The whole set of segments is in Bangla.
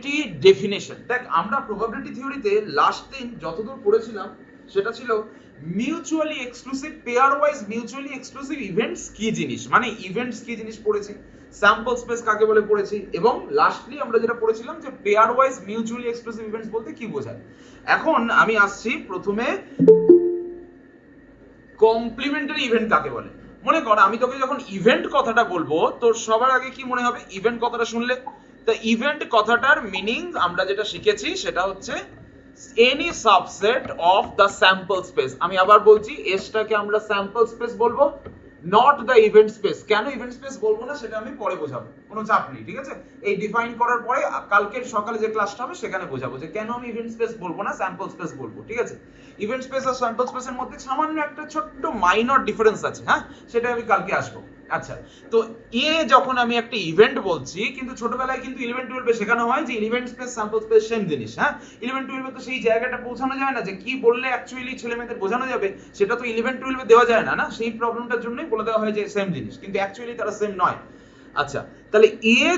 Probability definition. দেখ আমরা প্রবাবিলিটি থিওরিতে লাস্ট দিন যতদূর পড়েছিলাম সেটা ছিল mutually exclusive pair wise mutually exclusive events কি জিনিস, মানে ইভেন্টস কি জিনিস পড়েছি, স্যাম্পল স্পেস কাকে বলে পড়েছি, এবং লাস্টলি আমরা যেটা পড়েছিলাম যে pair wise mutually exclusive events বলতে কি বোঝায়। এখন আমি আসছি প্রথমে কমপ্লিমেন্টারি ইভেন্ট কাকে বলে। মনে কর আমি তোকে যখন ইভেন্ট কথাটা বলবো তোর সবার আগে কি মনে হবে ইভেন্ট কথাটা শুনলে? তা ইভেন্ট কথাটার মিনিং আমরা যেটা শিখেছি সেটা হচ্ছে any subset of the sample space. আমি আবার বলছি এসটাকে আমরা স্যাম্পল স্পেস বলবো, নট দ্য ইভেন্ট স্পেস। কেন ইভেন্ট স্পেস বলবো না সেটা আমি পরে বোঝাবো, কোনো চাপ নেই, ঠিক আছে? এই ডিফাইন করার পরে কালকের সকালে যে ক্লাসটা হবে সেখানে বোঝাবো যে কেন আমি ইভেন্ট স্পেস বলবো না স্যাম্পল স্পেস বলবো, ঠিক আছে? ইভেন্ট স্পেস আর স্যাম্পল স্পেসের মধ্যে সামান্য একটা ছোট্ট মাইনর ডিফারেন্স আছে, হ্যাঁ, সেটা আমি কালকে আসবো। আচ্ছা, তো যখন আমি একটা ইভেন্ট বলছি, কিন্তু ছোটবেলায় কিন্তু 11-12 এ শেখানো হয় যে event space sample space same জিনিস, হ্যাঁ। 11-12 এ তো সেই জায়গাটা পৌঁছানো যায় না যে কি বললে অ্যাকচুয়ালি ছেলেমেয়েদের বোঝানো যাবে, সেটা তো 11-12 এ দেওয়া যায় না, না, সেই প্রবলেমটার জন্যই বলে দেওয়া হয় যে সেম জিনিস, কিন্তু অ্যাকচুয়ালি তারা সেম নয়। আচ্ছা, তাহলে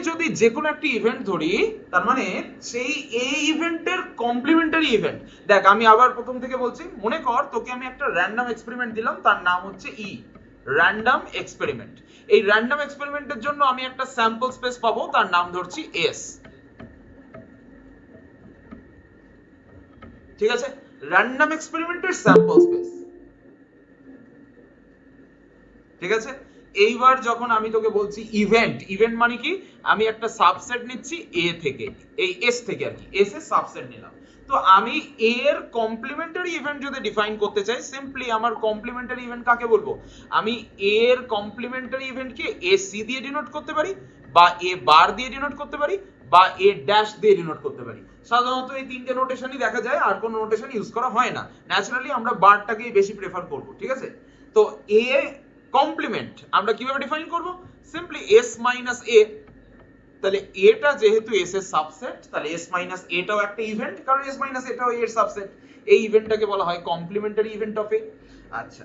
যদি যে কোনো একটা ইভেন্ট ধরি, তার মানে সেই ইভেন্টের কমপ্লিমেন্টারি ইভেন্ট। দেখ আমি আবার প্রথম থেকে বলছি, মনে কর তোকে আমি একটা র্যান্ডম এক্সপেরিমেন্ট দিলাম, তার নাম হচ্ছে র্যান্ডম এক্সপেরিমেন্ট। এই র্যান্ডম এক্সপেরিমেন্টের জন্য আমি একটা স্যাম্পল স্পেস পাবো, তার নাম ধরছি এস, ঠিক আছে? র্যান্ডম এক্সপেরিমেন্টের স্যাম্পল স্পেস, ঠিক আছে? এইবার যখন আমি তোকে বলছি ইভেন্ট, ইভেন্ট মানে কি, আমি একটা সাবসেট নিচ্ছি এ থেকে, এই এস থেকে আর কি, এস এর সাবসেট নিলাম। তো আমি এ এর কমপ্লিমেন্টারি ইভেন্ট যদি ডিফাইন করতে চাই, সিম্পলি আমার কমপ্লিমেন্টারি ইভেন্ট কাকে বলবো? আমি এ এর কমপ্লিমেন্টারি ইভেন্টকে এ সি দিয়ে ডিনোট করতে পারি, বা এ বার দিয়ে ডিনোট করতে পারি, বা এ ড্যাশ দিয়ে ডিনোট করতে পারি। সাধারণত এই তিনটে নোটেশনই দেখা যায়, আর কোনো নোটেশন ইউজ করা হয় না। ন্যাচারালি আমরা বারটাকেই বেশি প্রেফার করব, ঠিক আছে? তো এ কমপ্লিমেন্ট আমরা কিভাবে ডিফাইন করব? সিম্পলি এস মাইনাস এ। তাহলে এটা যেহেতু এস এর সাবসেট, তাহলে এস মাইনাস এটাও একটা ইভেন্ট, কারণ এস মাইনাস এটাও এর সাবসেট। এই ইভেন্টটাকে বলা হয় কমপ্লিমেন্টারি ইভেন্ট অফ এ। আচ্ছা,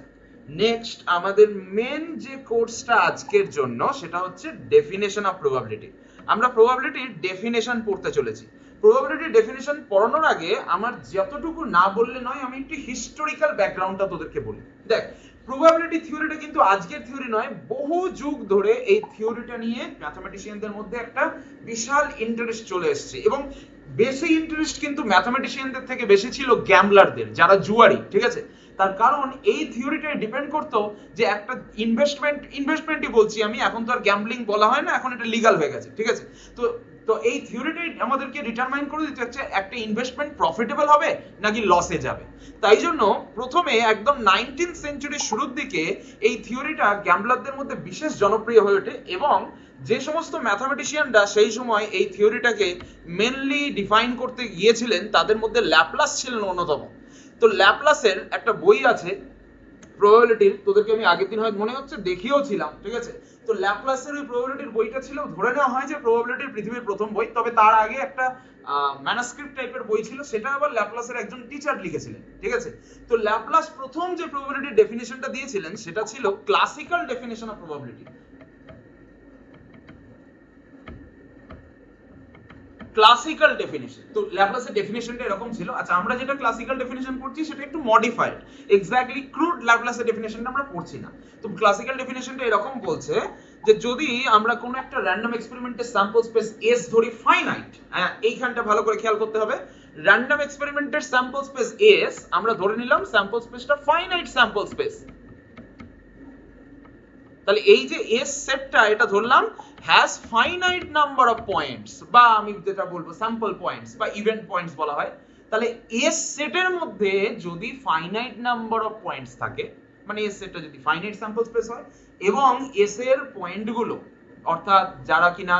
নেক্সট আমাদের মেন যে কোর্সটা আজকের জন্য সেটা হচ্ছে ডেফিনেশন অফ প্রবাবিলিটি। আমরা প্রবাবিলিটির ডেফিনেশন পড়তে চলেছি। প্রবাবিলিটির ডেফিনেশন পড়ানোর আগে আমার যতটুকু না বললে নয়, আমি একটু হিস্টোরিক্যাল ব্যাকগ্রাউন্ডটা তোদেরকে বলি। দেখ, প্রবাবিলিটি থিওরিটা কিন্তু আজকের থিওরি নয়, বহু যুগ ধরে এই থিওরিটা নিয়ে ম্যাথমেটিশিয়ানদের মধ্যে একটা বিশাল ইন্টারেস্ট চলে এসেছে, এবং বেশি ইন্টারেস্ট কিন্তু ম্যাথমেটিশিয়ানদের থেকে বেশি ছিল গ্যাম্বলারদের, যারা জুয়ারি, ঠিক আছে? তার কারণ এই থিওরিটাই ডিপেন্ড করতো যে একটা ইনভেস্টমেন্টই বলছি আমি, এখন তো আর গ্যাম্বলিং বলা হয় না, এখন এটা লিগ্যাল হয়ে গেছে, ঠিক আছে? তো তো এই থিওরিটাই আমাদেরকে ডিটারমাইন করে দিতে হচ্ছে একটা ইনভেস্টমেন্ট প্রফিটেবল হবে নাকি লসে যাবে। তাই জন্য প্রথমে একদম 19th সেঞ্চুরির শুরুর দিকে এই থিওরিটা গ্যাম্বলারদের মধ্যে বিশেষ জনপ্রিয় হয়ে ওঠে, এবং যে সমস্ত ম্যাথমেটিশিয়ানরা সেই সময় এই থিওরিটাকে মেনলি ডিফাইন করতে গিয়েছিলেন তাদের মধ্যে ল্যাপ্লাস ছিলেন অন্যতম। তো ল্যাপ্লাসের একটা বই আছে প্রবাবিলিটির, তোদেরকে আমি আগের দিন হয়তো মনে হচ্ছে দেখিয়েও ছিলাম, ঠিক আছে? তো ল্যাপ্লাসের ওই প্রবাবিলিটির বইটা ছিল, ধরে নেওয়া হয় যে প্রবাবিলিটির পৃথিবীর প্রথম বই, তবে তার আগে একটা ম্যানুস্ক্রিপ্ট টাইপের বই ছিল, সেটা আবার ল্যাপ্লাসের একজন টিচার লিখেছিলেন, ঠিক আছে? তো ল্যাপ্লাস প্রথম যে প্রবাবিলিটির ডেফিনিশনটা দিয়েছিলেন সেটা ছিল classical definition of probability. Classical definition, তো ল্যাপ্লাসের ডেফিনিশনটা এরকম ছিল। আচ্ছা, আমরা যেটা ক্লাসিক্যাল ডেফিনিশন পড়ছি সেটা একটু মডিফাইড, এক্স্যাক্টলি ক্রুড ল্যাপ্লাসের ডেফিনিশনটা আমরা পড়ছি না। তো ক্লাসিক্যাল ডেফিনিশনটা এরকম বলছে যে যদি আমরা কোনো একটা র্যান্ডম এক্সপেরিমেন্টের স্যাম্পল স্পেস এস ধরি ফাইনাইট, এইখানটা ভালো করে খেয়াল করতে হবে, র্যান্ডম এক্সপেরিমেন্টের স্যাম্পল স্পেস এস আমরা ধরে নিলাম স্যাম্পল স্পেসটা ফাইনাইট স্যাম্পল স্পেস। তাহলে এই যে এস সেটটা এটা ধরলাম has finite number of points, বা আমি যেটা বলবো স্যাম্পল পয়েন্টস বা ইভেন্ট পয়েন্টস বলা হয়। তাহলে এস সেটের মধ্যে যদি ফাইনাইট নাম্বার অফ পয়েন্টস থাকে, মানে এস সেটটা যদি ফাইনাইট স্যাম্পল স্পেস হয়, এবং এস এর পয়েন্টগুলো অর্থাৎ যারা কিনা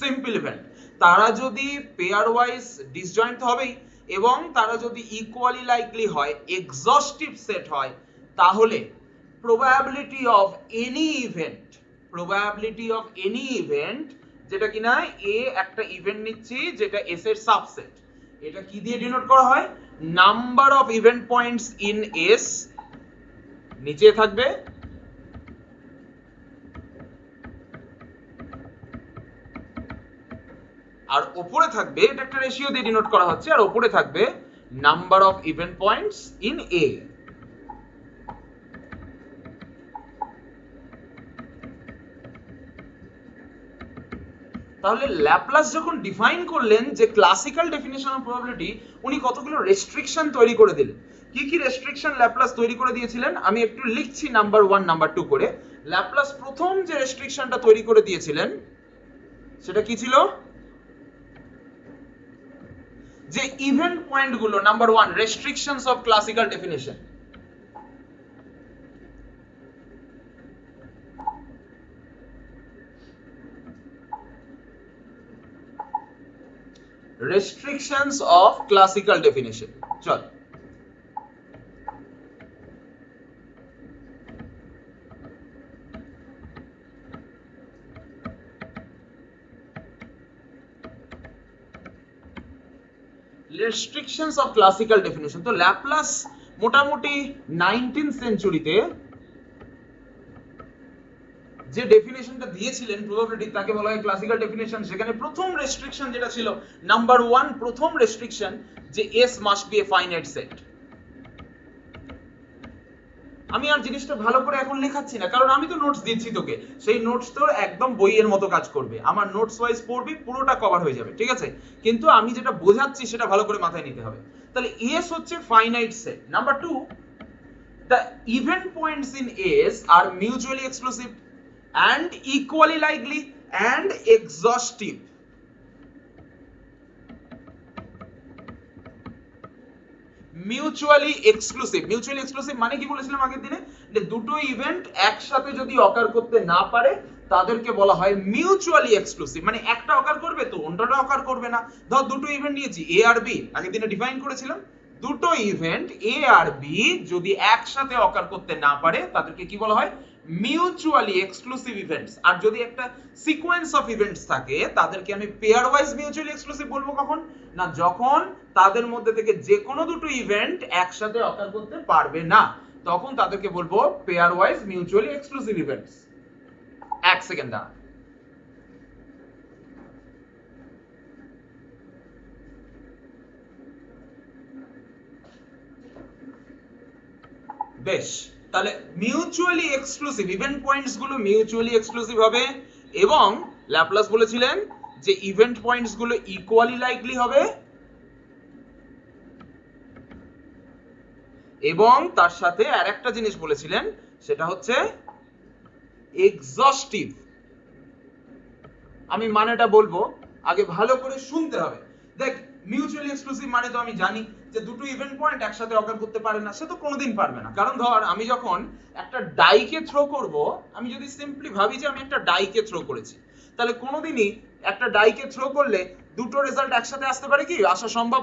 সিম্পল ইভেন্ট, তারা যদি পেয়ার ওয়াইজ ডিসজয়েন্ট হবেই, এবং তারা যদি ইকুয়ালি লাইকলি হয়, এক্সস্টিভ সেট হয়, তাহলে probability of any event যেটা কিনা এ একটা ইভেন্ট নিচ্ছি যেটা এস এর সাবসেট, এটা কি দিয়ে ডিনোট করা হয়? Number of event points in S, নিচে থাকবে আর উপরে থাকবে, এটা একটা রেশিও দিয়ে ডিনোট করা হচ্ছে, আর উপরে থাকবে number of event points in এ। তাহলে ল্যাপ্লাস যখন ডিফাইন করলেন যে ক্লাসিক্যাল ডেফিনিশন অফ প্রবাবিলিটি, উনি কতগুলো রেস্ট্রিকশন তৈরি করে দিলেন। কি কি রেস্ট্রিকশন ল্যাপ্লাস তৈরি করে দিয়েছিলেন আমি একটু লিখছি নাম্বার 1 নাম্বার 2 করে। ল্যাপ্লাস প্রথম যে রেস্ট্রিকশনটা তৈরি করে দিয়েছিলেন সেটা কি ছিল, যে ইভেন্ট পয়েন্ট গুলো, number 1 restrictions of classical definition. restrictions of classical definition চল restrictions of classical definition। তো ল্যাপ্লাস মোটামুটি 19th সেঞ্চুরিতে যে ডেফিনেশনটা দিয়েছিলেন প্রবাবিলিটি, তাকে বলা হয় ক্লাসিক্যাল ডেফিনেশন। সেখানে প্রথম রেস্ট্রিকশন যেটা ছিল, নাম্বার 1 প্রথম রেস্ট্রিকশন, যে S must B A finite set. আমি আর জিনিসটা ভালো করে এখন লেখাচ্ছি না, কারণ আমি তো নোটস দিচ্ছি তোকে, সেই নোটস তো একদম বইয়ের মতো কাজ করবে, আমার নোটস ওয়াইজ পড়বি, পুরোটা কভার হয়ে যাবে, ঠিক আছে? কিন্তু আমি যেটা বোঝাচ্ছি সেটা ভালো করে মাথায় নিতে হবে। তাহলে এস হচ্ছে finite set. Number 2, the event points in S are mutually exclusive and equally likely and exhaustive। Mutually exclusive. Mutually exclusive মানে কি বলেছিলাম আগের দিনে, যে দুটো ইভেন্ট একসাথে যদি অকার করতে না পারে তাদেরকে বলা হয় মিউচুয়ালি এক্সক্লুসিভ। মানে একটা অকার করবে তো অন্যটা অকার করবে না। ধর দুটো ইভেন্ট নিয়েছি এ আর বি, আগের দিনে ডিফাইন করেছিলাম, দুটো ইভেন্ট এ আর বি যদি একসাথে অকার করতে না পারে তাদেরকে কি বলা হয়, মিউচুয়ালি এক্সক্লুসিভ ইভেন্টস। আর যদি একটা সিকোয়েন্স অফ ইভেন্টস থাকে তাদেরকে আমি পেয়ার ওয়াইজ মিউচুয়ালি এক্সক্লুসিভ বলবো। কখন না, যখন তাদের মধ্যে থেকে যে কোনো দুটো ইভেন্ট একসাথে অকার করতে পারবে না, তখন তাদেরকে বলবো pair wise mutually exclusive events. এক সেকেন্ড দাঁড়া। বেশ, তাহলে মিউচুয়ালি এক্সক্লুসিভ ইভেন্ট পয়েন্টস গুলো মিউচুয়ালি এক্সক্লুসিভ হবে, এবং ল্যাপ্লাস বলেছিলেন যে ইভেন্ট পয়েন্টস গুলো ইকুয়ালি লাইকলি হবে, এবং তার সাথে আরেকটা জিনিস বলেছিলেন সেটা হচ্ছে এক্সস্টিভ। আমি মানেটা বলবো, আগে ভালো করে শুনতে হবে। দেখ, মিউচুয়ালি এক্সক্লুসিভ মানে তো আমি জানি যে দুটো ইভেন্ট পয়েন্ট একসাথে অকার করতে পারে না, সে তো কোনোদিন পারবে না। কারণ ধর আমি যখন একটা ডাইকে থ্রো করব, আমি যদি সিম্পলি ভাবি যে আমি একটা ডাইকে থ্রো করেছি, তাহলে কোনোদিনই একটা ডাইকে থ্রো করলে দুটো রেজাল্ট একসাথে আসতে পারে কি? আসা সম্ভব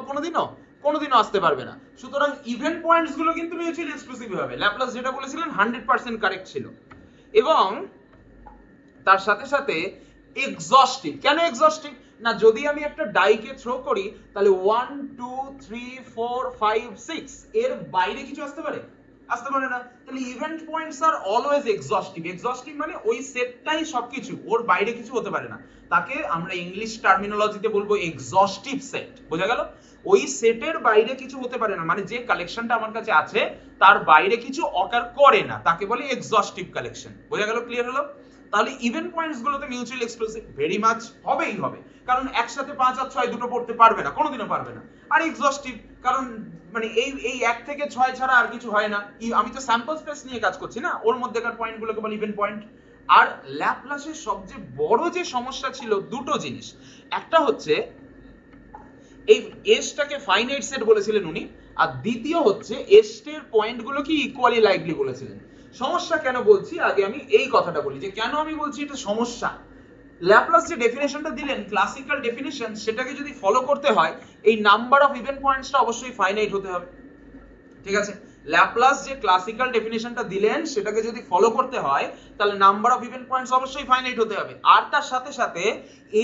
কোনোদিনও আসতে পারবে না। সুতরাং ইভেন্ট পয়েন্টস গুলো কিন্তু মিউচুয়ালি এক্সক্লুসিভ হবে। ল্যাপ্লাস যেটা বলেছিলেন 100% কারেক্ট ছিল। এবং তার সাথে সাথে এক্সস্টিভ। কেন এক্সস্টিভ? না, যদি আমি একটা ডাইকে থ্রো করি তাহলে 1 2 3 4 5 6 এর বাইরে কিছু আসতে পারে না। তাহলে ইভেন্ট পয়েন্টস আর অলওয়েজ এক্সস্টিভ। এক্সস্টিভ মানে ওই সেটটাই সবকিছু, ওর বাইরে কিছু হতে পারে না। তাকে আমরা ইংলিশ টার্মিনোলজিতে বলবো এক্সস্টিভ সেট। বোঝা গেল? ওই সেটের বাইরে কিছু হতে পারে না, মানে যে কালেকশনটা আমার কাছে আছে তার বাইরে কিছু অকার করে না, তাকে বলে এক্সস্টিভ কালেকশন। বোঝা গেল? ক্লিয়ার হলো? তাহলে ইভেন্ট পয়েন্টস গুলোতে মিউচুয়ালি এক্সক্লুসিভ ভেরি মাচ হবেই হবে, কারণ একসাথে 5 আর 6 দুটো পড়তে পারবে না, কোনোদিনও পারবে না। আর এক্সস্টিভ কারণ মানে এই 1 থেকে 6 ছাড়া আর কিছু হয় না। আমি তো স্যাম্পল স্পেস নিয়ে কাজ করছি না, ওর মধ্যেকার পয়েন্ট গুলোকে বলে ইভেন্ট পয়েন্ট। আর ল্যাপ্লাসের সবচেয়ে বড় যে সমস্যা ছিল দুটো জিনিস, একটা হচ্ছে এই এসটাকে ফাইনাইট সেট বলেছিলেন উনি, আর দ্বিতীয় হচ্ছে এস এর পয়েন্ট গুলো কি ইকুয়ালি লাইকলি বলেছিলেন। সমস্যা কেন বলছি, আগে আমি এই কথাটা বলি যে কেন আমি বলছি এটা সমস্যা। ল্যাপ্লাস যে ডেফিনেশনটা দিলেন ক্লাসিক্যাল ডেফিনেশন, সেটাকে যদি ফলো করতে হয় এই নাম্বার অফ ইভেন্ট পয়েন্টসটা অবশ্যই ফাইনাইট হতে হবে, ঠিক আছে? ল্যাপ্লাস যে ক্লাসিক্যাল ডেফিনেশনটা দিলেন সেটাকে যদি ফলো করতে হয় তাহলে নাম্বার অফ ইভেন্ট পয়েন্টস অবশ্যই ফাইনাইট হতে হবে। আর তার সাথে সাথে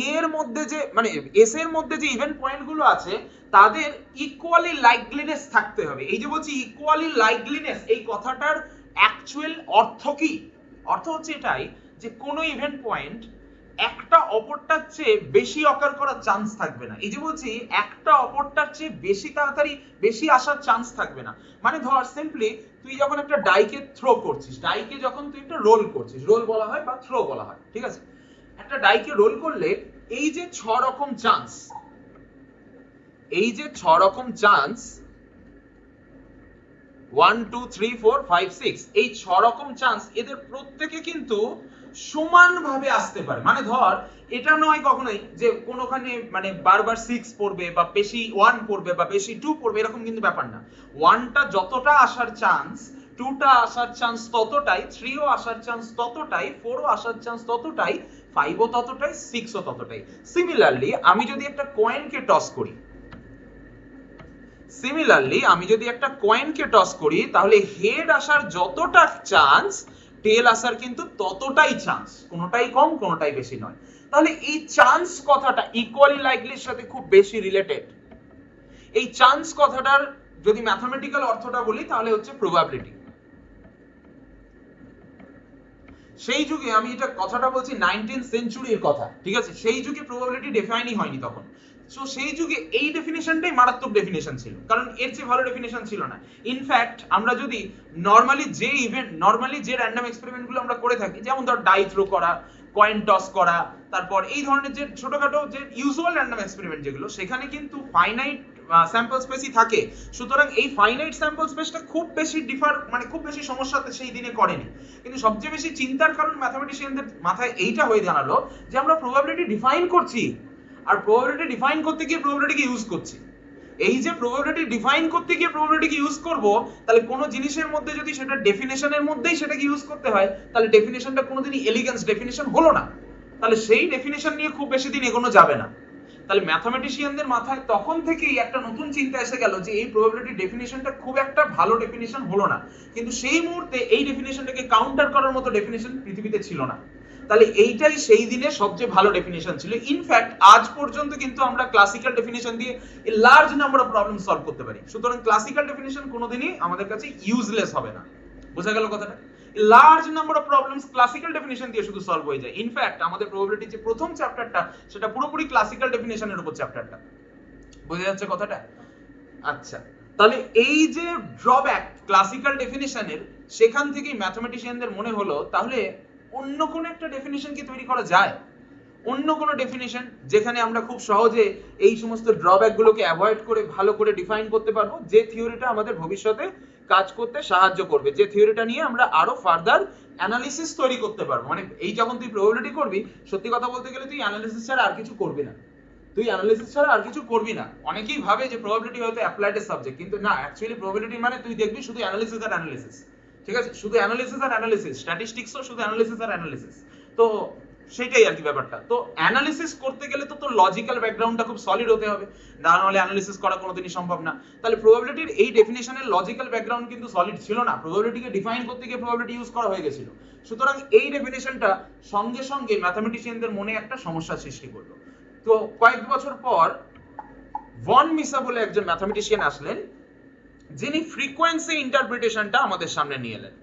এর মধ্যে যে মানে এস এর মধ্যে যে ইভেন্ট পয়েন্ট গুলো আছে তাদের ইকুয়ালি লাইকলিনেস থাকতে হবে। এই যে বলছি ইকুয়ালি লাইকলিনেস, এই কথাটার অ্যাকচুয়াল অর্থ কি? অর্থ হচ্ছে এটাই যে কোনো ইভেন্ট পয়েন্ট একটা অপরটার চেয়ে বেশি অকার করার চান্স থাকবে না। এই যে বলছি একটা অপরটার চেয়ে বেশি তাড়াতাড়ি বেশি আসার চান্স থাকবে না, মানে ধর সিম্পলি তুই যখন একটা ডাইকে থ্রো করছিস, ডাইকে যখন তুই একটা রোল করছিস, রোল বলা হয় বা থ্রো বলা হয়, ঠিক আছে, একটা ডাইকে রোল করলে এই যে 6 রকম চান্স, এই যে 6 রকম চান্স 1 2 3 4 5 6, এই 6 রকম চান্স এদের প্রত্যেকে কিন্তু সমানভাবে আসতে পারে। মানে ধর এটা নয় কখনোই যে কোনোখানে মানে বারবার 6 পড়বে বা বেশি 1 পড়বে বা বেশি 2 পড়বে, এরকম কিন্তু ব্যাপার না। 1টা যতটা আসার চান্স, 2টা আসার চান্স ততটাই, 3ও আসার চান্স ততটাই, 4ও আসার চান্স ততটাই, 5ও ততটাই, 6ও ততটাই। সিমিলারলি আমি যদি একটা কয়েনকে টস করি, তাহলে হেড আসার যতটা চান্স, টেল আসার কিন্তু ততটাই চান্স, কোনোটাই কম কোনোটাই বেশি নয়। তাহলে এই চান্স কথাটা ইকুয়ালি লাইকলির সাথে খুব বেশি রিলেটেড। এই চান্স কথাটার যদি ম্যাথমেটিক্যাল অর্থটা বলি তাহলে হচ্ছে প্রবাবিলিটি। সেই যুগে, আমি এটা কথাটা বলছি 19th সেঞ্চুরির কথা, ঠিক আছে, সেই যুগে প্রবাবিলিটি ডিফাইনই হয়নি তখন। সো সেই যুগে এই ডেফিনেশনটাই মারাত্মক ডেফিনেশন ছিল, কারণ এর চেয়ে ভালো ডেফিনেশন ছিল না। ইনফ্যাক্ট আমরা যদি নরমালি যে র্যান্ডম এক্সপেরিমেন্ট গুলো আমরা করে থাকি, যেমন ধর ডাই থ্রো করা, কয়েন টস করা, তারপর এই ধরনের যে ছোটখাটো যে ইউজুয়াল র্যান্ডম এক্সপেরিমেন্ট যেগুলো, সেখানে কিন্তু ফাইনাইট স্যাম্পল স্পেসই থাকে। সুতরাং এই ফাইনাইট স্যাম্পল স্পেসটা খুব বেশি মানে খুব বেশি সমস্যা সেই দিনে করেনি। কিন্তু সবচেয়ে বেশি চিন্তার কারণ ম্যাথমেটিশিয়ানদের মাথায় এইটা হয়ে দাঁড়ালো যে আমরা প্রবাবিলিটি ডিফাইন করছি, আর প্রবাবিলিটি ডিফাইন করতে গিয়ে প্রবাবিলিটিকে ইউজ করছি। এই যে প্রবাবিলিটি ডিফাইন করতে গিয়ে প্রবাবিলিটিকে ইউজ করব, তাহলে কোনো জিনিসের মধ্যে যদি সেটা ডেফিনেশনের মধ্যেই সেটাকে ইউজ করতে হয়, তাহলে ডেফিনেশনটা কোনোদিনই এলিগেন্স ডেফিনেশন হলো না। তাহলে সেই ডেফিনেশন নিয়ে খুব বেশি দিন এগোনো যাবে না। তাহলে ম্যাথমেটিশিয়ানদের মাথায় তখন থেকেই একটা নতুন চিন্তা এসে গেল যে এই প্রবাবিলিটি ডেফিনেশনটা খুব একটা ভালো ডেফিনেশন হলো না, কিন্তু সেই মুহূর্তে এই ডেফিনেশনটাকে কাউন্টার করার মতো ডেফিনেশন পৃথিবীতে ছিল না। তাহলে এইটাই সেই দিনে সবচেয়ে ভালো ডেফিনেশন ছিল। ইনফ্যাক্ট আজ পর্যন্ত কিন্তু আমরা ক্লাসিক্যাল ডেফিনেশন দিয়ে large number of problem solve করতে পারি। সুতরাং ক্লাসিক্যাল ডেফিনেশন কোনোদিনই আমাদের কাছে ইউজলেস হবে না। বোঝা গেল কথাটা? Large number of problems classical definition দিয়ে শুধু সলভ হয়ে যায়। ইনফ্যাক্ট আমাদের প্রবাবিলিটি যে প্রথম চ্যাপ্টারটা, সেটা পুরোপুরি ক্লাসিক্যাল ডেফিনেশনের উপর চ্যাপ্টারটা। বোঝা যাচ্ছে কথাটা? আচ্ছা, তাহলে এই যে ড্রব্যাক ক্লাসিক্যাল ডেফিনেশনের, সেখান থেকেই ম্যাথমেটিশিয়ানদের মনে হলো তাহলে অন্য কোন একটা ডেফিনেশন কি তৈরি করা যায়, অন্য কোন ডেফিনেশন যেখানে আমরা খুব সহজে এই সমস্ত ড্রব্যাক গুলোকে অ্যাভয়েড করে ভালো করে ডিফাইন করতে পারবো, যে থিওরিটা আমাদের ভবিষ্যতে কাজ করতে সাহায্য করবে, যে থিওরিটা নিয়ে আমরা আরো ফার্দার অ্যানালিসিস তৈরি করতে পারবো। মানে এই যখন তুই প্রবাবিলিটি করবি, সত্যি কথা বলতে গেলে তুই অ্যানালিসিস ছাড়া আর কিছু করবি না, অনেকেই ভাবে যে প্রবাবিলিটি হয়তো অ্যাপ্লাইড এর সাবজেক্ট, কিন্তু না, অ্যাকচুয়ালি প্রবাবিলিটি মানে তুই দেখবি শুধু অ্যানালিসিস আর অ্যানালিসিস, ঠিক আছে, শুধু অ্যানালিসিস আর অ্যানালিসিস, স্ট্যাটিস্টিক্সও শুধু অ্যানালিসিস আর অ্যানালিসিস। তো সেটাই আর কি ব্যাপারটা। তো অ্যানালিসিস করতে গেলে তো তোর লজিক্যাল ব্যাকগ্রাউন্ডটা খুব সলিড হতে হবে, না হলে অ্যানালিসিস করা কোনোদিনই সম্ভব না। তাহলে প্রবাবিলিটির এই ডেফিনেশনের লজিক্যাল ব্যাকগ্রাউন্ড কিন্তু সলিড ছিল না, প্রবাবিলিটিকে ডিফাইন করতে গিয়ে প্রবাবিলিটি ইউজ করা হয়ে গেছিল। সুতরাং এই ডেফিনেশনটা সঙ্গে সঙ্গে ম্যাথমেটিশিয়ানদের মনে একটা সমস্যা সৃষ্টি করলো। তো কয়েক বছর পর ভন মিসা বলে একজন ম্যাথমেটিশিয়ান আসলেন, যিনি ফ্রিকোয়েন্সি ইন্টারপ্রিটেশনটা আমাদের সামনে নিয়ে এলেন।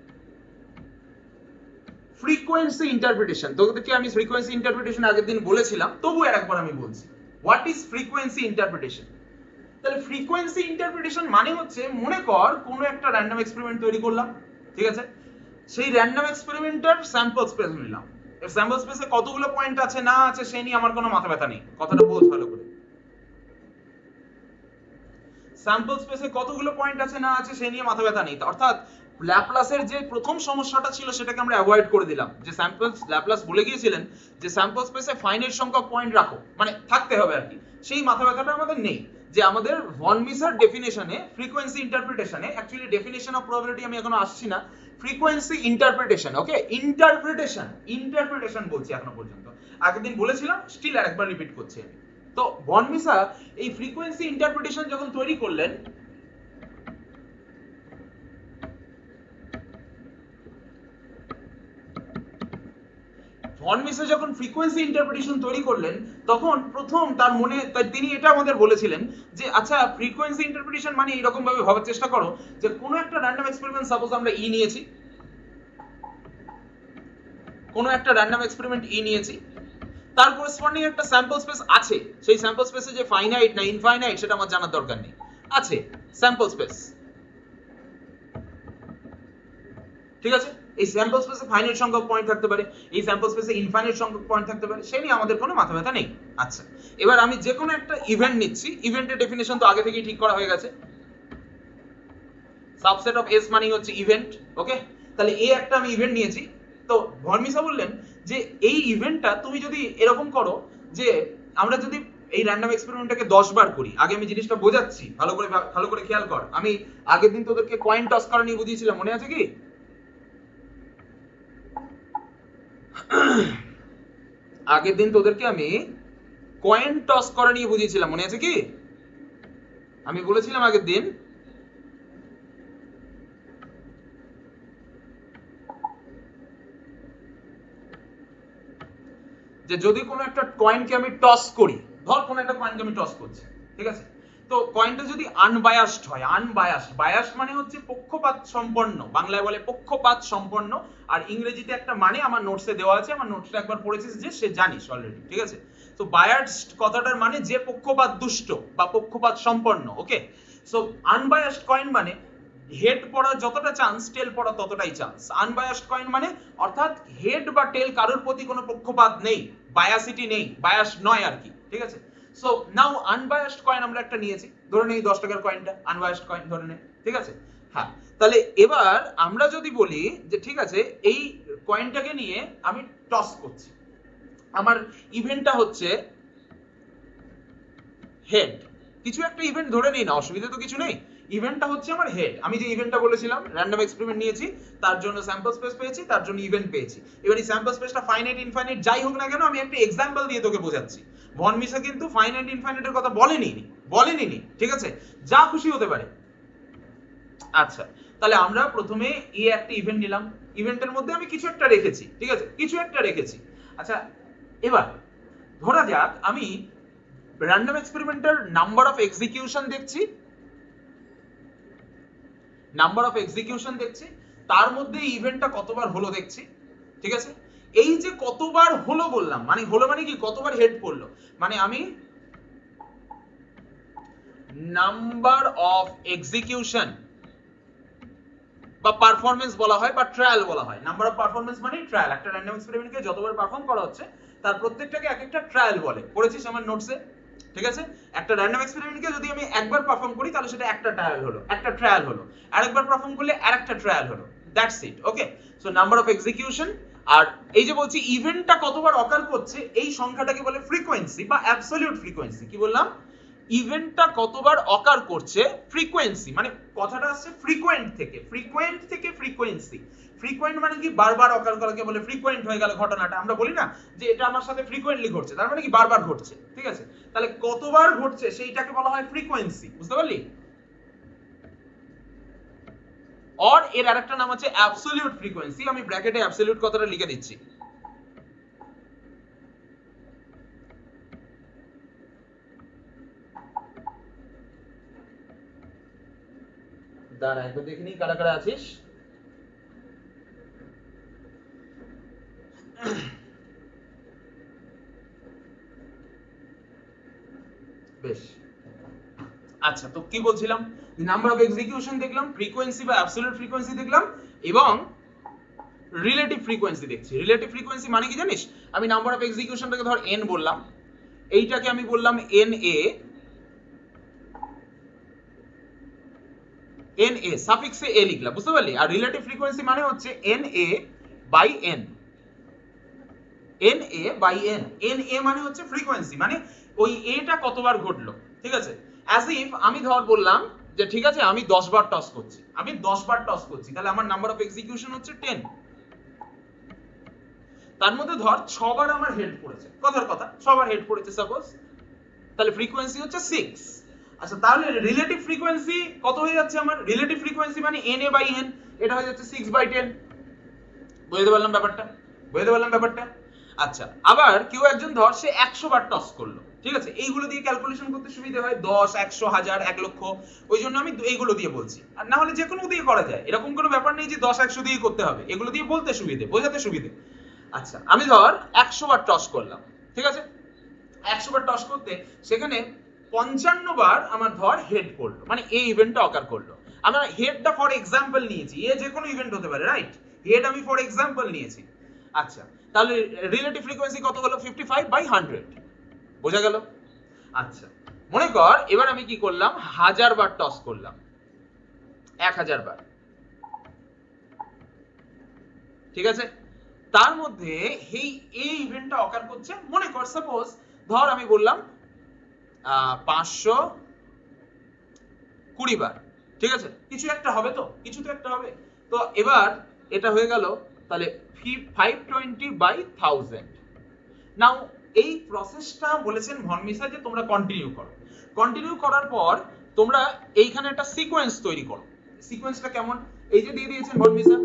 ফ্রিকোয়েন্সি ইন্টারপ্রিটেশন, তোদেরকে আমি ফ্রিকোয়েন্সি ইন্টারপ্রিটেশন আগের দিন বলেছিলাম, তবু আরেকবার আমি বলছি, হোয়াট ইজ ফ্রিকোয়েন্সি ইন্টারপ্রিটেশন। তাহলে ফ্রিকোয়েন্সি ইন্টারপ্রিটেশন মানে হচ্ছে, মনে কর কোনো একটা র্যান্ডম এক্সপেরিমেন্ট তৈরি করলাম, ঠিক আছে, সেই র্যান্ডম এক্সপেরিমেন্টার স্যাম্পল স্পেস নিলাম, এর স্যাম্পল স্পেসে কতগুলো পয়েন্ট আছে না আছে সেই নিয়ে আমার কোনো মাথা ব্যথা নেই। কথাটা বোঝ ভালো করে। স্যাম্পল স্পেসে কতগুলো পয়েন্ট আছে না আছে সেই নিয়ে মাথা ব্যথা নেই। অর্থাৎ ল্যাপ্লাসের যে প্রথম সমস্যাটা ছিল সেটাকে আমরা অ্যাভয়েড করে দিলাম, যে ল্যাপ্লাস বলে গিয়েছিলেন যে স্যাম্পল স্পেসে ফাইনাইট সংখ্যক পয়েন্ট রাখো, মানে থাকতে হবে আর কি, সেই মাথা ব্যথাটা আমাদের নেই। যে আমাদের ভন মিসার ডেফিনেশনে, ফ্রিকোয়েন্সি ইন্টারপ্রিটেশনে, অ্যাকচুয়ালি ডেফিনেশন অফ প্রবাবিলিটি আমি এখনো আসছি না, ফ্রিকোয়েন্সি ইন্টারপ্রিটেশন, ওকে, ইন্টারপ্রিটেশন বলছি এখনো পর্যন্ত, আগের দিন বলেছিলাম, স্টিল আরেকবার রিপিট করছি আমি। তো ভন মিসা এই ফ্রিকোয়েন্সি ইন্টারপ্রিটেশন যখন তৈরি করলেন, ভন মিসা যখন ফ্রিকোয়েন্সি ইন্টারপ্রিটেশন তৈরি করলেন, তখন প্রথম তার মনে, তিনি এটা আমাদের বলেছিলেন যে আচ্ছা, ফ্রিকোয়েন্সি ইন্টারপ্রিটেশন মানে এরকম ভাবে ভাবার চেষ্টা করো যে কোনো একটা র্যান্ডম এক্সপেরিমেন্ট, সাপোজ আমরা ই নিয়েছি, কোনো একটা র্যান্ডম এক্সপেরিমেন্ট ই নিয়েছি, তার করেসপন্ডিং একটা স্যাম্পল স্পেস আছে, সেই স্যাম্পল স্পেসে যে ফাইনাইট না ইনফাইনাইট সেটা আমার জানার দরকার নেই, আছে স্যাম্পল স্পেস, ঠিক আছে। এই স্যাম্পল স্পেসে ফাইনাইট সংখ্যক পয়েন্ট থাকতে পারে, এই স্যাম্পল স্পেসে ইনফাইনাইট সংখ্যক পয়েন্ট থাকতে পারে, সেই নিয়ে আমাদের কোনো মাথা ব্যথা নেই। আচ্ছা, এবার আমি যে কোনো একটা ইভেন্ট নিচ্ছি, ইভেন্টের ডেফিনেশন তো আগে থেকেই ঠিক করা হয়ে গেছে, সাবসেট অফ এস মানে হচ্ছে ইভেন্ট, ওকে। তাহলে এই একটা আমি ইভেন্ট নিয়েছি, তো ভরমিসা বললেন যে এই ইভেন্টটা তুমি যদি এরকম করো যে আমরা যদি এই র্যান্ডম এক্সপেরিমেন্টটাকে 10 বার করি, আগে আমি জিনিসটা বোঝাচ্ছি, ভালো করে খেয়াল কর। আমি আগের দিন তোদেরকে কয়েন টস করা নিয়ে বুঝিয়েছিলাম, মনে আছে কি? আগের দিন তোদেরকে আমি কয়েন টস করা নিয়ে বুঝিয়েছিলাম, মনে আছে কি? আমি বলেছিলাম আগের দিন যে যদি কোনো একটা কয়েনকে আমি টস করি, ধর কোনো একটা কয়েনকে আমি টস করছি, ঠিক আছে, তো কয়েনটা যদি আনবায়াসড হয়, বায়াস মানে হচ্ছে পক্ষপাত সম্পন্ন, বাংলায় বলে পক্ষপাত সম্পন্ন, আর ইংরেজিতে একটা মানে আমার নোটসে দেওয়া আছে, আমার নোটসটা একবার পড়েছিস যে সে জানিস অলরেডি, ঠিক আছে। তো বায়াসড কথাটার মানে যে পক্ষপাত দুষ্ট বা পক্ষপাত সম্পন্ন, ওকে। সো আনবায়াসড কয়েন মানে হেড পড়ার যতটা চান্স টেল পড়ার ততটাই চান্স, আনবায়াসড কয়েন মানে অর্থাৎ হেড বা টেল কারোর প্রতি কোনো পক্ষপাত নেই, বায়াসিটি নেই, বায়াস নয় আর কি, ঠিক আছে। সো নাও আনবায়াসড কয়েন আমরা একটা নিয়েছি, ধরে নেই 10 টাকার কয়েনটা আনবায়াসড কয়েন ধরে নে, ঠিক আছে। হ্যাঁ, তাহলে এবার আমরা যদি বলি যে ঠিক আছে এই কয়েনটাকে নিয়ে আমি টস করছি, আমার ইভেন্টটা হচ্ছে হেড, কিছু একটা ইভেন্ট ধরে নেই না, অসুবিধা তো কিছু নেই, ইভেন্টটা হচ্ছে আমার হেড। আমি যে ইভেন্টটা বলেছিলাম র্যান্ডম এক্সপেরিমেন্ট নিয়েছি, তার জন্য স্যাম্পল স্পেস পেয়েছি, তার জন্য ইভেন্ট পেয়েছি। এবার এই স্যাম্পল স্পেসটা ফাইনাইট ইনফাইনাইট যাই হোক না কেন, আমি একটা এক্সাম্পল দিয়ে তোকে বোঝাচ্ছি। ভন মিসা কিন্তু ফাইনাইট ইনফাইনাইটের কথা বলেনি, ঠিক আছে, যা খুশি হতে পারে। আচ্ছা, তাহলে আমরা প্রথমে এই একটা ইভেন্ট নিলাম, ইভেন্টের মধ্যে আমি কিছু একটা রেখেছি, ঠিক আছে, কিছু একটা রেখেছি। আচ্ছা, এবার ধরা যাক আমি র্যান্ডম এক্সপেরিমেন্টের নাম্বার অফ এক্সিকিউশন দেখছি, তার মধ্যে ইভেন্টটা কতবার হলো দেখছি, ঠিক আছে। এই যে কতবার হলো বললাম, মানে হলো মানে কি কতবার হেড পড়লো, মানে আমি নাম্বার অফ এক্সিকিউশন বা পারফরম্যান্স বলা হয় বা ট্রায়াল বলা হয়, নাম্বার অফ পারফরম্যান্স মানে ট্রায়াল, একটা র্যান্ডম এক্সপেরিমেন্টকে যতবার পারফর্ম করা হচ্ছে তার প্রত্যেকটাকে এক একটা ট্রায়াল বলে, পড়েছিস আমার নোটসে, ঠিক আছে। একটা র্যান্ডম এক্সপেরিমেন্টকে যদি আমি একবার পারফর্ম করি তাহলে সেটা একটা ট্রায়াল হলো, আরেকবার পারফর্ম করলে আরেকটা ট্রায়াল হলো, that's it, okay. So number of execution, আর এই যে বলছি ইভেন্টটা কতবার অকার করছে এই সংখ্যাটাকে বলে ফ্রিকোয়েন্সি বা অ্যাবসলিউট ফ্রিকোয়েন্সি। কি বললাম? ইভেন্টটা কতবার অকার করছে, ফ্রিকোয়েন্সি মানে কথাটা আসছে ফ্রিকোয়েন্ট থেকে ফ্রিকোয়েন্সি। ফ্রিকোয়েন্ট মানে কি বারবার অকার করাকে বলে ফ্রিকোয়েন্ট হয়ে গেল ঘটনাটা, আমরা বলি না যে এটা আমার সাথে ফ্রিকোয়েন্টলি ঘটছে, তার মানে কি বারবার ঘটছে, ঠিক আছে। তাহলে কতবার ঘটছে সেইটাকে বলা হয় ফ্রিকোয়েন্সি, বুঝতে পারলি? আর এর আরেকটা নাম আছে অ্যাবসলিউট ফ্রিকোয়েন্সি, আমি ব্র্যাকেটে অ্যাবসলিউট কথাটা লিখে দিচ্ছি। দাঁড়া একটু দেখে নিই কারা কারা আছিস। বেশ, আচ্ছা, তো কি বলছিলাম, নাম্বার অফ এক্সিকিউশন দেখলাম, ফ্রিকোয়েন্সি বা অ্যাবসলিউট ফ্রিকোয়েন্সি দেখলাম, এবং রিলেটিভ ফ্রিকোয়েন্সি দেখছি। রিলেটিভ ফ্রিকোয়েন্সি মানে কি জানিস, আমি নাম্বার অফ এক্সিকিউশনটাকে ধর n বললাম, এইটাকে আমি বললাম na সাফিক্সে a লিখলাম, বুঝতে পারলি? আর রিলেটিভ ফ্রিকোয়েন্সি মানে হচ্ছে na বাই n, na মানে হচ্ছে ফ্রিকোয়েন্সি, মানে ওই এটা কতবার ঘটলো, ঠিক আছে। অ্যাজ ইফ আমি ধর বললাম যে ঠিক আছে আমি 10 বার টস করছি, তাহলে আমার নাম্বার অফ এক্সিকিউশন হচ্ছে 10, তার মধ্যে ধর 6 বার আমার হেড পড়েছে, কথার কথা 6 বার হেড পড়েছে সাপোজ, তাহলে ফ্রিকোয়েন্সি হচ্ছে 6। আচ্ছা, তাহলে রিলেটিভ ফ্রিকোয়েন্সি কত হয়ে যাচ্ছে আমার? রিলেটিভ ফ্রিকোয়েন্সি মানে na বাই n, এটা হয়ে যাচ্ছে 6/10। বুঝতে পারলাম ব্যাপারটা? আচ্ছা, আবার কেউ একজন ধর সে 100 বার টস করলো, ঠিক আছে, এইগুলো দিয়ে ক্যালকুলেশন করতে সুবিধা হয়, 10, 100, 1000, 1 লক্ষ, ওই জন্য আমি এইগুলো দিয়ে বলছি। আর না হলে যে কোনো দিয়ে করা যায়, এরকম কোনো ব্যাপার নেই যে 10, 100 দিয়ে করতে হবে, এগুলো দিয়ে বলতে সুবিধে, বোঝাতে সুবিধে। আচ্ছা, আমি ধর 100 বার টস করলাম, ঠিক আছে? 100 বার টস করতে সেখানে 55 বার আমার ধর হেড পড়লো, মানে এই ইভেন্টটা অকার করলো। আমরা হেডটা ফর এক্সাম্পল নিয়েছি, এ যে কোনো ইভেন্ট হতে পারে, রাইট? হেড আমি ফর এক্সাম্পল নিয়েছি। আচ্ছা, তাহলে রিলেটিভ ফ্রিকোয়েন্সি কত হলো? 55/100। বোঝা গেল? আচ্ছা, মনে কর এবার আমি কি করলাম, 1000 বার টস করলাম, 1000 বার। ঠিক আছে? তার মধ্যে এই ইভেন্টটা অকার করছে, মনে কর সাপোজ ধর আমি বললাম 520 বার। ঠিক আছে? কিছু একটা হবে, তো কিছু তো একটা হবে। তো এবার এটা হয়ে গেল তাহলে 520/1000। নাও এই প্রসেসটা বলেছেন ভন মিসা যে তোমরা কন্টিনিউ করো। কন্টিনিউ করার পর তোমরা এইখানে একটা সিকোয়েন্স তৈরি করো। সিকোয়েন্সটা কেমন? এই যে দিয়ে দিয়েছেন ভন মিসা,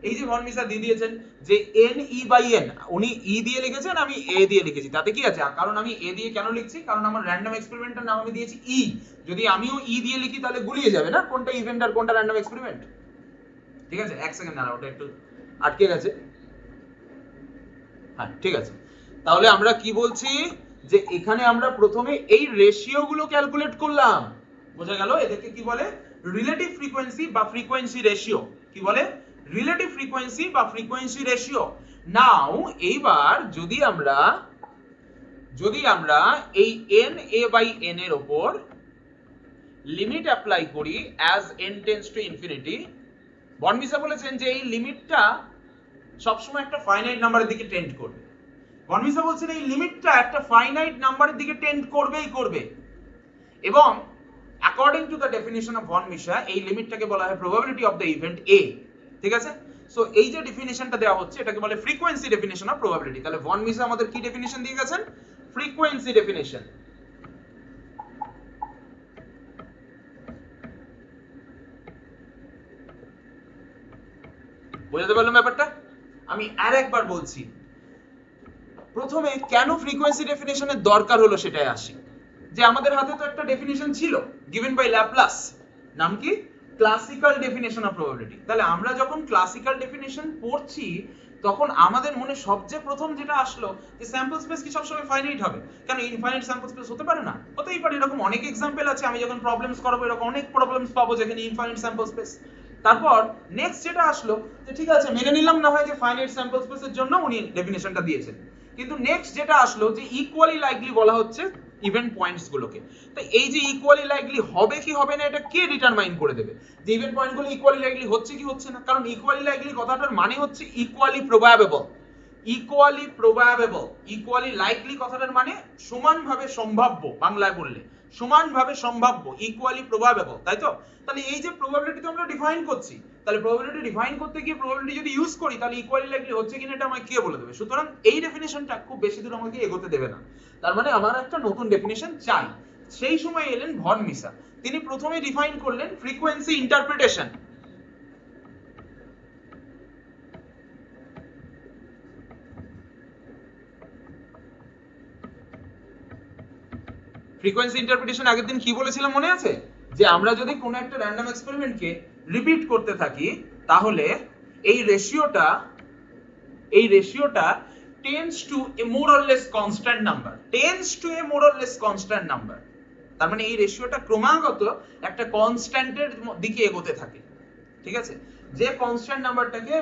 এই যে ভন মিসা দিয়ে দিয়েছেন যে NE/N, উনি ই দিয়ে লিখেছেন, আমি এ দিয়ে লিখেছি, তাতে কি আছে? কারণ আমি এ দিয়ে কেন লিখছি, কারণ আমার র্যান্ডম এক্সপেরিমেন্টের নাম আমি দিয়েছি ই। যদি আমিও ই দিয়ে লিখি তাহলে গুলিয়ে যাবে না কোনটা ইভেন্ট আর কোনটা র্যান্ডম এক্সপেরিমেন্ট। ঠিক আছে? এক সেকেন্ড দাঁড়াও, ওটা একটু আটকে গেছে। হ্যাঁ, ঠিক আছে। তাহলে আমরা কি বলছি যে এখানে আমরা প্রথমে এই রেশিও গুলো ক্যালকুলেট করলাম। বোঝা গেল? এদেরকে কি বলে? রিলেটিভ ফ্রিকোয়েন্সি বা ফ্রিকোয়েন্সি রেশিও। কি বলে? রিলেটিভ ফ্রিকোয়েন্সি বা ফ্রিকোয়েন্সি রেশিও। নাও এইবার যদি আমরা এই NA/N এর উপর লিমিট অ্যাপ্লাই করি as n tends to infinity, von Mises বলেছেন যে এই লিমিটটা সবসময় একটা ফাইনাইট নাম্বারের দিকে টেন্ড করবে। ভন মিসা বলছেন এই লিমিটটা একটা ফাইনাইট নাম্বারের দিকে টেন্ড করবেই করবে, এবং according to the definition of von Mises এই লিমিটটাকে বলা হয় probability of the event A. ঠিক আছে? সো এই যে ডেফিনিশনটা দেওয়া হচ্ছে এটাকে বলে ফ্রিকোয়েন্সি ডেফিনিশন অফ প্রবাবিলিটি। তাহলে ভন মিসা আমাদের কি ডেফিনিশন দিয়ে গেছেন? Frequency definition. বুঝতে পারলাম ব্যাপারটা? আমি আর একবার বলছি, প্রথমে কেন ফ্রিকোয়েন্সি ডেফিনিশনের দরকার হলো সেটাই আসি। যে আমাদের হাতে তো একটা ডেফিনিশন ছিল গিভেন বাই ল্যাপ্লাস, নাম কি? Classical definition of probability. তাহলে আমরা যখন ক্লাসিক্যাল ডেফিনিশন পড়ছি তখন আমাদের মনে সবচেয়ে প্রথম যেটা আসলো যে স্যাম্পল স্পেস কি সবসময় ফাইনাইট হবে? কেন ইনফাইনাইট স্যাম্পল স্পেস হতে পারে না? হতেই পারে, এরকম অনেক এক্সাম্পল আছে। আমি যখন প্রবলেমস করাবো এরকম অনেক প্রবলেমস পাবো যেখানে ইনফাইনাইট স্যাম্পল স্পেস। তারপর নেক্সট যেটা আসলো যে ঠিক আছে মেনে নিলাম না হয় যে ফাইনাইট স্যাম্পল স্পেসের জন্য উনি ডেফিনিশনটা দিয়েছেন, কিন্তু নেক্সট যেটা আসলো যে ইকুয়ালি লাইকলি বলা হচ্ছে ইভেন্ট পয়েন্টস গুলোকে। তো এই যে ইকুয়ালি লাইকলি হবে কি হবে না এটা কে ডিটারমাইন করে দেবে যে ইভেন্ট পয়েন্টগুলো ইকুয়ালি লাইকলি হচ্ছে কি হচ্ছে না? কারণ ইকুয়ালি লাইকলি কথাটার মানে হচ্ছে ইকুয়ালি প্রবাবেবল। ইকুয়ালি প্রবাবেবল, ইকুয়ালি লাইকলি কথাটার মানে সমানভাবে সম্ভাব্য, বাংলায় বললে সমানভাবে সম্ভাব্য, ইকুয়ালি প্রবাবেবল, তাই তো? তাহলে এই যে প্রবাবিলিটি তো আমরা ডিফাইন করছি, তাহলে প্রবাবিলিটি ডিফাইন করতে গিয়ে প্রবাবিলিটি যদি ইউজ করি তাহলে ইকুয়ালি লাইকলি হচ্ছে কিনা এটা আমাকে কে বলে দেবে? সুতরাং এই ডেফিনিশনটা খুব বেশি দূর আমাকে এগোতে দেবে না। তার মানে আমার একটা নতুন ডেফিনিশন চাই। সেই সময় এলেন ভন মিসা, তিনি প্রথমে ডিফাইন করলেন ফ্রিকোয়েন্সি ইন্টারপ্রিটেশন। ফ্রিকোয়েন্সি ইন্টারপ্রিটেশন আগের দিন কি বলেছিলাম মনে আছে? যে আমরা যদি কোনো একটা র্যান্ডম এক্সপেরিমেন্টকে রিপিট করতে থাকি তাহলে এই রেশিওটা tends to a more or less constant number, তার মানে এই রেশিওটা ক্রমাগত একটা কনস্ট্যান্টের দিকে এগোতে থাকে। ঠিক আছে? যে কনস্ট্যান্ট নাম্বারটাকে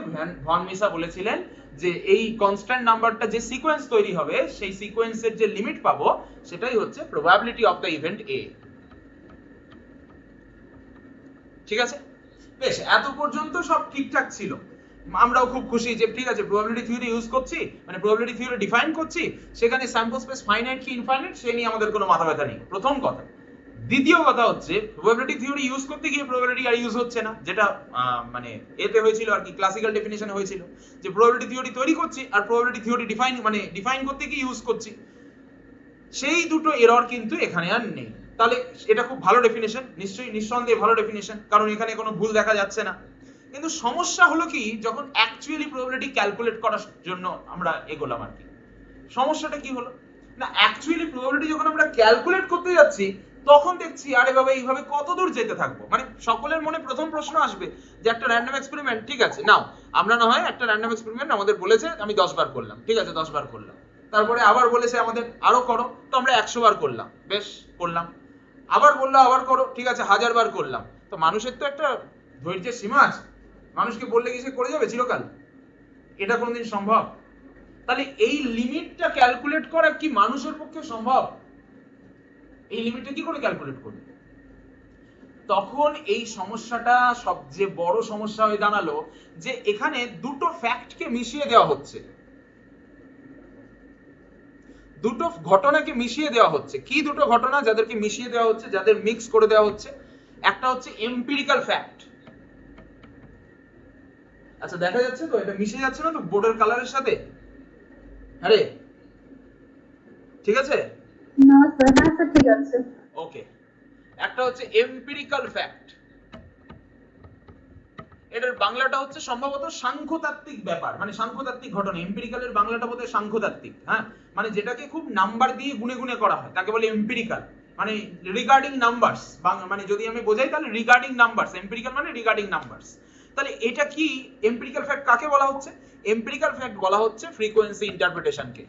ভন মিসা বলেছিলেন যে এই কনস্ট্যান্ট নাম্বারটা যে সিকোয়েন্স তৈরি হবে সেই সিকোয়েন্সের যে লিমিট পাবো সেটাই হচ্ছে probability of the event A. ঠিক আছে? বেশ, এত পর্যন্ত সব ঠিকঠাক ছিল। আমরাও খুব খুশি যে ঠিক আছে প্রবাবিলিটি থিওরি ইউজ করছি, মানে প্রবাবিলিটি থিওরি ডিফাইন করছি, সেখানে স্যাম্পল স্পেস ফাইনাইট কি ইনফাইনাইট সে নিয়ে আমাদের কোনো মাথা ব্যথা নেই, প্রথম কথা। দ্বিতীয় কথা হচ্ছে প্রবাবিলিটি থিওরি ইউজ করতে গিয়ে প্রবাবিলিটি আর ইউজ হচ্ছে না, যেটা মানে এতে হয়েছিল আর কি, ক্লাসিক্যাল ডেফিনিশনে হয়েছিল যে প্রবাবিলিটি থিওরি তৈরি করছি আর প্রবাবিলিটি থিওরি ডিফাইন করতে গিয়ে ইউজ করছি। সেই দুটো এরর কিন্তু এখানে আর নেই। তাহলে এটা খুব ভালো ডেফিনিশন, নিঃসন্দেহে ভালো ডেফিনিশন, কারণ এখানে কোনো ভুল দেখা যাচ্ছে না। কিন্তু সমস্যা হলো কি যখন অ্যাকচুয়ালি প্রবাবিলিটি ক্যালকুলেট করার জন্য আমরা এগোলাম আর কি। সমস্যাটা কি হলো না, অ্যাকচুয়ালি প্রবাবিলিটি যখন আমরা ক্যালকুলেট করতে যাচ্ছি তখন দেখছি আরে বাবা এইভাবে কত দূর যেতে থাকবো। মানে সকলের মনে প্রথম প্রশ্ন আসবে যে একটা র্যান্ডম এক্সপেরিমেন্ট, ঠিক আছে নাও আমরা না হয় একটা র্যান্ডম এক্সপেরিমেন্ট আমাদের বলেছে আমি 10 বার করলাম, ঠিক আছে 10 বার করলাম, তারপরে আবার বলেছে আমাদের আরো করো, তো আমরা 100 বার করলাম, বেশ করলাম, আবার বললো আবার করো, ঠিক আছে 1000 বার করলাম। তো মানুষের তো একটা ধৈর্যের সীমা আছে, মানুষকে বললে কি সে করে যাবে চিরকাল? এটা কোনোদিন সম্ভব? তাহলে এই লিমিটটা ক্যালকুলেট করা কি মানুষের পক্ষে সম্ভব? এই লিমিটটা কি করে ক্যালকুলেট করবে? তখন এই সমস্যাটা সবচেয়ে বড় সমস্যা হয়ে দাঁড়ালো যে এখানে দুটো ফ্যাক্টকে মিশিয়ে দেওয়া হচ্ছে, দুটো ঘটনাকে মিশিয়ে দেওয়া হচ্ছে। কি দুটো ঘটনা যাদেরকে মিশিয়ে দেওয়া হচ্ছে, যাদের মিক্স করে দেওয়া হচ্ছে? একটা হচ্ছে এম্পিরিক্যাল ফ্যাক্ট। আচ্ছা দেখা যাচ্ছে তো, এটা মিশে যাচ্ছে না তো বোর্ডের কালারের সাথে? আরে ঠিক আছে? না স্যার, হ্যাঁ স্যার ঠিক আছে। ওকে, একটা হচ্ছে এম্পিরিক্যাল ফ্যাক্ট, এটার বাংলাটা হচ্ছে সম্ভবত সাংখ্যতাত্ত্বিক ব্যাপার, মানে সাংখ্যতাত্ত্বিক ঘটনা। এম্পিরিক্যালের বাংলাটা বোধহয় সাংখ্যতাত্ত্বিক, হ্যাঁ, মানে যেটাকে খুব নাম্বার দিয়ে গুনে গুনে করা হয় তাকে বলে এম্পিরিক্যাল, মানে রিগার্ডিং নাম্বারস। মানে যদি আমি বোঝাই তাহলে রিগার্ডিং নাম্বারস, এম্পিরিক্যাল মানে রিগার্ডিং নাম্বারস। তাহলে এটা কি এম্পিরিক্যাল ফ্যাক্ট কাকে বলা হচ্ছে? এম্পিরিক্যাল ফ্যাক্ট বলা হচ্ছে ফ্রিকোয়েন্সি ইন্টারপ্রিটেশনকে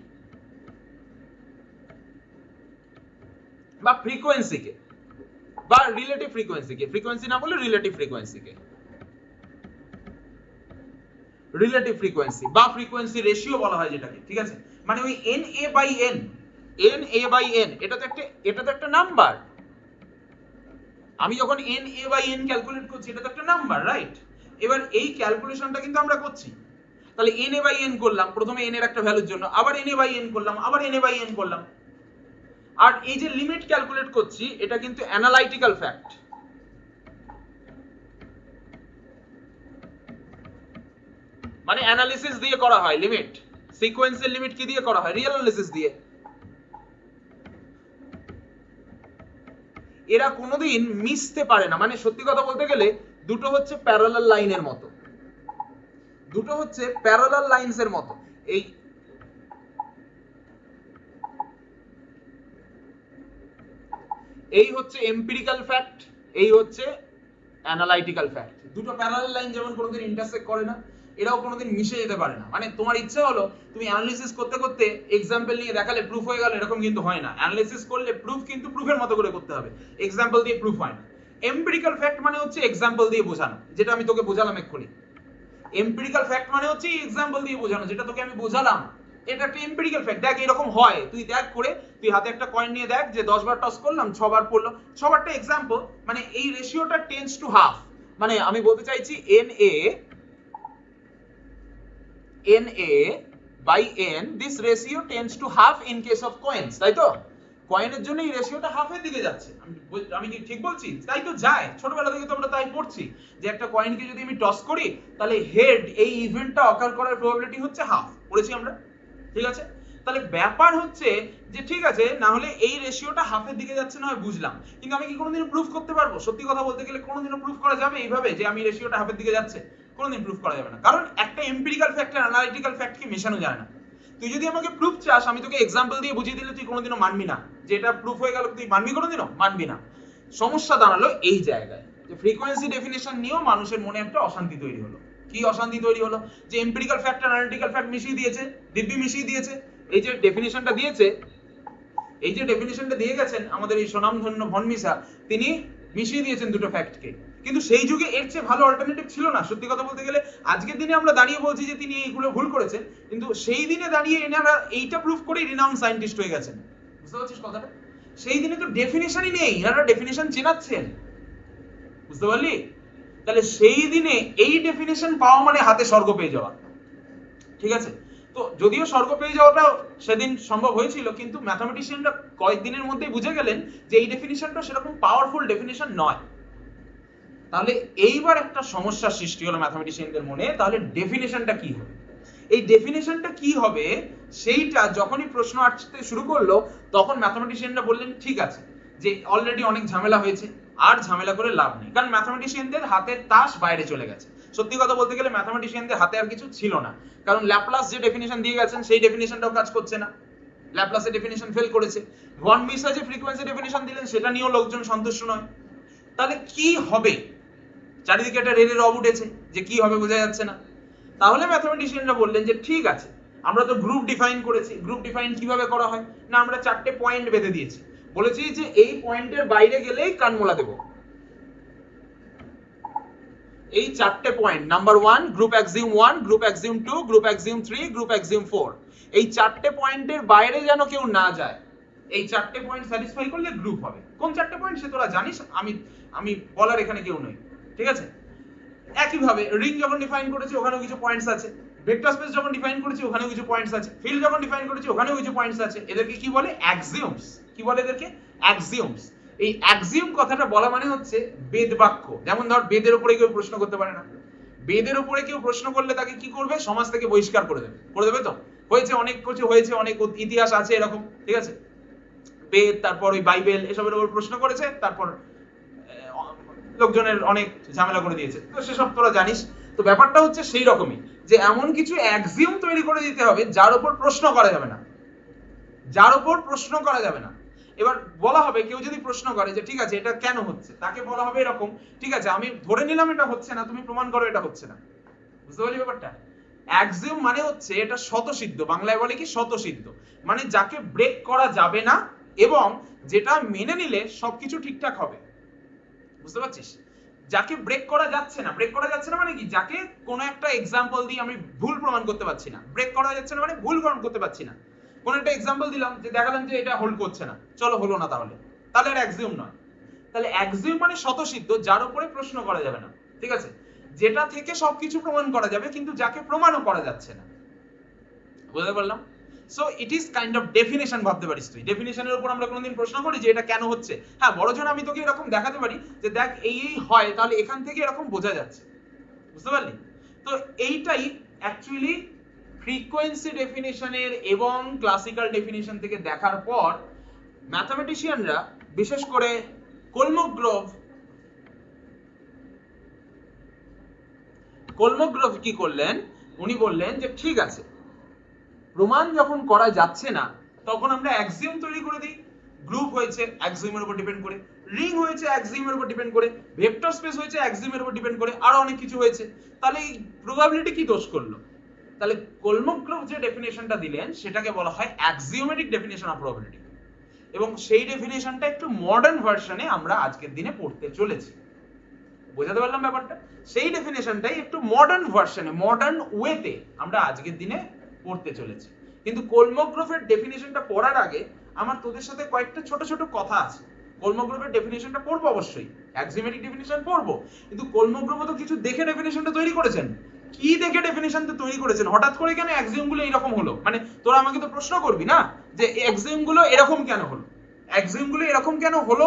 বা ফ্রিকোয়েন্সিকে বা রিলেটিভ ফ্রিকোয়েন্সিকে, ফ্রিকোয়েন্সি না বলে রিলেটিভ ফ্রিকোয়েন্সিকে, রিলেটিভ ফ্রিকোয়েন্সি বা ফ্রিকোয়েন্সি রেশিও বলা হয় যেটাকে, ঠিক আছে? মানে ওই N A by N, N A by N এটা তো একটা নাম্বার। আমি যখন N A by N calculate করছি এটা তো একটা নাম্বার, রাইট? এবার এই ক্যালকুলেশনটা কিন্তু আমরা করছি, তাহলে এন এ বাই এন করলাম প্রথমে এন এর একটা ভ্যালুর জন্য, আবার এন এ বাই এন করলাম, আবার এন এ বাই এন করলাম। আর এই যে লিমিট ক্যালকুলেট করছি এটা কিন্তু অ্যানালাইটিক্যাল ফ্যাক্ট, মানে অ্যানালিসিস দিয়ে করা হয় লিমিট। সিকোয়েন্সের লিমিট কি দিয়ে করা হয়? রিয়েল অ্যানালিসিস দিয়ে। এরা কোনোদিন মিশতে পারে না, মানে সত্যি কথা বলতে গেলে দুটো হচ্ছে প্যারালাল লাইনের মতো, দুটো হচ্ছে প্যারালাল লাইনস এর মতো। এই এই হচ্ছে এম্পিরিক্যাল ফ্যাক্ট, এই হচ্ছে অ্যানালাইটিক্যাল ফ্যাক্ট। দুটো প্যারালাল লাইন যেমন কোনোদিন ইন্টারসেক্ট করে না, এরাও কোনোদিন মিশে যেতে পারে না। মানে তোমার ইচ্ছা হলো তুমি অ্যানালিসিস করতে করতে এক্সাম্পল নিয়ে দেখালে প্রুফ হয়ে গেল, এরকম কিন্তু হয় না। অ্যানালিসিস করলে প্রুফ কিন্তু প্রুফের মতো করে করতে হবে, এক্সাম্পল দিয়ে প্রুফ হয় না। এম্পিরিক্যাল ফ্যাক্ট মানে হচ্ছে এক্সাম্পল দিয়ে বোঝানো, যেটা আমি তোকে বোঝালাম এক্ষুনি। এম্পিরিক্যাল ফ্যাক্ট মানে হচ্ছে এক্সাম্পল দিয়ে বোঝানো, যেটা তোকে আমি বোঝালাম। এটা একটা এম্পিরিক্যাল ফ্যাক্ট। দেখ এরকম হয়, তুই দেখ করে, তুই হাতে একটা কয়েন নিয়ে দেখ যে 10 বার টস করলাম 6 বার পড়লো, সবারটা এক্সাম্পল। মানে এই রেশিওটা টেন্ডস টু হাফ, মানে আমি বলতে চাইছি N A by N, this ratio tends to half in case of coins, তাই তো? কয়েনের জন্য এই রেশিওটা হাফের দিকে যাচ্ছে। আমি কি ঠিক বলছি? তাই তো যায়, ছোটবেলা থেকে তো আমরা তাই পড়ছি যে একটা কয়েনকে যদি আমি টস করি তাহলে হেড এই ইভেন্টটা অকার করার প্রবাবিলিটি হচ্ছে হাফ, পড়েছি আমরা, ঠিক আছে? তাহলে ব্যাপার হচ্ছে যে ঠিক আছে, না হলে এই রেশিওটা হাফের দিকে যাচ্ছে না হয় বুঝলাম, কিন্তু আমি কি কোনোদিন প্রুফ করতে পারবো? সত্যি কথা বলতে গেলে কোনোদিনও প্রুফ করা যাবে এইভাবে যে আমি রেশিওটা হাফের দিকে যাচ্ছে? কোনোদিন প্রুফ করা যাবে না, কারণ একটা এম্পিরিক্যাল ফ্যাক্ট আর অ্যানালিটিক্যাল ফ্যাক্টকে মেশানো যায় না। তুই যদি আমাকে প্রুফ চাস, আমি তোকে এক্সাম্পল দিয়ে বুঝিয়ে দিলে তুই কোনোদিনও মানবি না, যে এটা প্রুফ হয়ে গেল, তুই মানবি কোনোদিনও? মানবি না। সমস্যা দাঁড়ালো এই জায়গায় যে ফ্রিকোয়েন্সি ডেফিনেশন নিয়েও মানুষের মনে একটা অশান্তি তৈরি হলো। কি অশান্তি তৈরি হলো? যে এম্পিরিক্যাল ফ্যাক্ট আর অ্যানালিটিক্যাল ফ্যাক্ট মিশিয়ে দিয়েছে, দিব্যি মিশিয়ে দিয়েছে। এই যে ডেফিনেশনটা দিয়েছে, এই যে ডেফিনেশনটা দিয়ে গেছেন আমাদের এই স্বনামধন্য ভনমিসা, তিনি মিশিয়ে দিয়েছেন দুটো ফ্যাক্টকে। কিন্তু সেই যুগে এর চেয়ে ভালো অল্টারনেটিভ ছিল না। সত্যি কথা বলতে গেলে আজকের দিনে আমরা দাঁড়িয়ে বলছি যে তিনি এইগুলো ভুল করেছেন, কিন্তু সেই দিনে দাঁড়িয়ে এনারা এইটা প্রুফ করেই রিনাউন্ড সায়েন্টিস্ট হয়ে গেছেন। বুঝতে পারছিস কথাটা? সেই দিনে তো ডেফিনেশনই নেই, এনারা ডেফিনেশন চেনাচ্ছেন। বুঝতে পারলি? তাহলে সেই দিনে এই ডেফিনেশন পাওয়া মানে হাতে স্বর্গ পেয়ে যাওয়া, ঠিক আছে? তো যদিও স্বর্গ পেয়ে যাওয়াটা সেদিন সম্ভব হয়েছিল, কিন্তু ম্যাথমেটিশিয়ানরা কয়েকদিনের মধ্যেই বুঝে গেলেন যে এই ডেফিনিশনটা সেরকম পাওয়ারফুল ডেফিনিশন নয়। তাহলে এইবার একটা সমস্যার সৃষ্টি হলো ম্যাথমেটিশিয়ানদের মনে, তাহলে ডেফিনিশনটা কি হবে? এই ডেফিনিশনটা কি হবে সেইটা যখনই প্রশ্ন আসতে শুরু করলো, তখন ম্যাথমেটিশিয়ানরা বললেন ঠিক আছে, যে অলরেডি অনেক ঝামেলা হয়েছে, আর ঝামেলা করে লাভ নেই, কারণ ম্যাথমেটিশিয়ানদের হাতের তাস বাইরে চলে গেছে। সত্যি কথা বলতে গেলে ম্যাথমেটিশিয়ানদের হাতে আর কিছু ছিল না, কারণ ল্যাপ্লাস যে ডেফিনিশন দিয়ে গেছেন সেই ডেফিনিশনটাও কাজ করছে না। ল্যাপ্লাসের ডেফিনিশন ফেল করেছে, ভন মিসা যে ফ্রিকোয়েন্সি ডেফিনিশন দিলেন সেটা নিয়েও লোকজন সন্তুষ্ট নয়। তাহলে কি হবে? চারিদিকে একটা রেলের রব উঠেছে, যে কি হবে বোঝা যাচ্ছে না। তাহলে ম্যাথমেটিশিয়ানরা বললেন যে ঠিক আছে, আমরা তো গ্রুপ ডিফাইন করেছি, গ্রুপ ডিফাইন কিভাবে করা হয় না, আমরা 4টে পয়েন্ট বেঁধে দিয়েছি, বলেছি যে এই পয়েন্টের বাইরে গেলেই কানমোলা দেব। এই 4টে point, number 1 group axiom 1, group axiom 2, group axiom 3, group axiom 4, এই 4টে পয়েন্টের বাইরে যেন কেউ না যায়। এই 4টে পয়েন্ট স্যাটিসফাই করলে গ্রুপ হবে। কোন 4টে পয়েন্ট সে তোরা জানিস, আমি বলার এখানে কেউ নই, ঠিক আছে। একইভাবে রিং যখন ডিফাইন করেছি ওখানেও কিছু পয়েন্টস আছে, ভেক্টর স্পেস যখন ডিফাইন করেছি ওখানেও কিছু পয়েন্টস আছে, ফিল্ড যখন ডিফাইন করেছি ওখানেও কিছু পয়েন্টস আছে। এদেরকে কি বলে? অ্যাক্সিওমস। কি বলে এদেরকে? অ্যাক্সিওমস। এই অ্যাক্সিওম কথাটা বলা মানে হচ্ছে বেদ বাক্য। যেমন ধর বেদের উপরে কেউ প্রশ্ন করতে পারে না, বেদের উপরে কেউ প্রশ্ন করলে তাকে কি করবে? সমাজ থেকে বহিষ্কার করে দেবে তো। হয়েছে অনেক কিছু, হয়েছে অনেক ইতিহাস আছে এরকম, ঠিক আছে। বেদ, তারপর ওই বাইবেল, এসবের উপর প্রশ্ন করেছে, তারপর লোকজনের অনেক ঝামেলা করে দিয়েছে, তো সেসব তোরা জানিস। তো ব্যাপারটা হচ্ছে সেই রকমই, যে এমন কিছু অ্যাক্সিওম তৈরি করে দিতে হবে যার উপর প্রশ্ন করা যাবে না, যার উপর প্রশ্ন করা যাবে না। এবার বলা হবে, কেউ যদি প্রশ্ন করে যে ঠিক আছে এটা কেন হচ্ছে, তাকে বলা হবে এরকম, ঠিক আছে আমি ধরে নিলাম এটা হচ্ছে না, তুমি প্রমাণ করো এটা হচ্ছে না। বুঝতে পারলি ব্যাপারটা? অ্যাক্সিওম মানে হচ্ছে এটা স্বতঃসিদ্ধ, বাংলায় বলে কি স্বতঃসিদ্ধ, মানে যাকে ব্রেক করা যাবে না এবং যেটা মেনে নিলে সবকিছু ঠিকঠাক হবে। বুঝতে পারছিস? যাকে ব্রেক করা যাচ্ছে না, ব্রেক করা যাচ্ছে না মানে কি? যাকে কোনো একটা এক্সাম্পল দিয়ে আমি ভুল প্রমাণ করতে পারছি না, ব্রেক করা যাচ্ছে না মানে ভুল প্রমাণ করতে পারছি না। কোন একটা এক্সাম্পল দিলাম, যে দেখালাম যে এটা হোল্ড করছে না, চলো হলো না, তাহলে আর অ্যাক্সিওম নয়। তাহলে অ্যাক্সিওম মানে স্বতঃসিদ্ধ, যার উপরে প্রশ্ন করা যাবে না, ঠিক আছে, যেটা থেকে সবকিছু প্রমাণ করা যাবে কিন্তু যাকে প্রমাণও করা যাচ্ছে না। বুঝতে পারলাম? So it is kind of definition. ভাবতে পারিস তুই ডেফিনেশনের উপর আমরা কোনোদিন প্রশ্ন করি যে এটা কেন হচ্ছে? হ্যাঁ, বড়জন আমি তোকে এরকম দেখাতে পারি যে দেখ এই হয়, তাহলে এখান থেকে এরকম বোঝা যাচ্ছে। বুঝতে পারলি? তো এইটাই অ্যাকচুয়ালি ফ্রিকোয়েন্সি ডেফিনেশনের এবং ক্লাসিক্যাল ডেফিনেশন থেকে দেখার পর ম্যাথমেটিশিয়ানরা, বিশেষ করে কোলমোগ্রভ কি করলেন? উনি বললেন যে ঠিক আছে, প্রমাণ যখন করা যাচ্ছে না তখন আমরা অ্যাক্সিওম তৈরি করে দিই। গ্রুপ হয়েছে অ্যাক্সিওমের উপর ডিপেন্ড করে, রিং হয়েছে অ্যাক্সিওমের উপর ডিপেন্ড করে, ভেক্টর স্পেস হয়েছে অ্যাক্সিওমের উপর ডিপেন্ড করে, আরো অনেক কিছু হয়েছে। তাহলে এই প্রবাবিলিটি কি দোষ করলো? তাহলে কোলমোগ্রভ যে ডেফিনেশনটা দিলেন সেটাকে বলা হয় অ্যাক্সিওমেটিক ডেফিনেশন অফ প্রবাবিলিটি, এবং সেই ডেফিনেশনটা একটু মডার্ন ভার্সনে আমরা আজকের দিনে পড়তে চলেছি। বোঝাতে পারলাম ব্যাপারটা? সেই ডেফিনেশনটাই একটু মডার্ন ভার্সনে, মডার্ন ওয়েতে আমরা আজকের দিনে পড়তে চলেছি। কিন্তু কোলমোগ্রফের ডেফিনেশনটা পড়ার আগে আমার তোদের সাথে কয়েকটা ছোট ছোট কথা আছে। কোলমোগ্রফের ডেফিনেশনটা পড়বো অবশ্যই, অ্যাক্সিওমেটিক ডেফিনেশন পড়বো, কিন্তু কোলমোগ্রফ তো কিছু দেখে ডেফিনেশনটা তৈরি করেছেন। কি দেখে ডেফিনেশনটা তৈরি করেছেন? হঠাৎ করে কেন অ্যাক্সিওম গুলো এরকম হলো? মানে তোরা আমাকে তো প্রশ্ন করবি না যে অ্যাক্সিওম গুলো এরকম কেন হলো, অ্যাক্সিওম গুলো এরকম কেন হলো,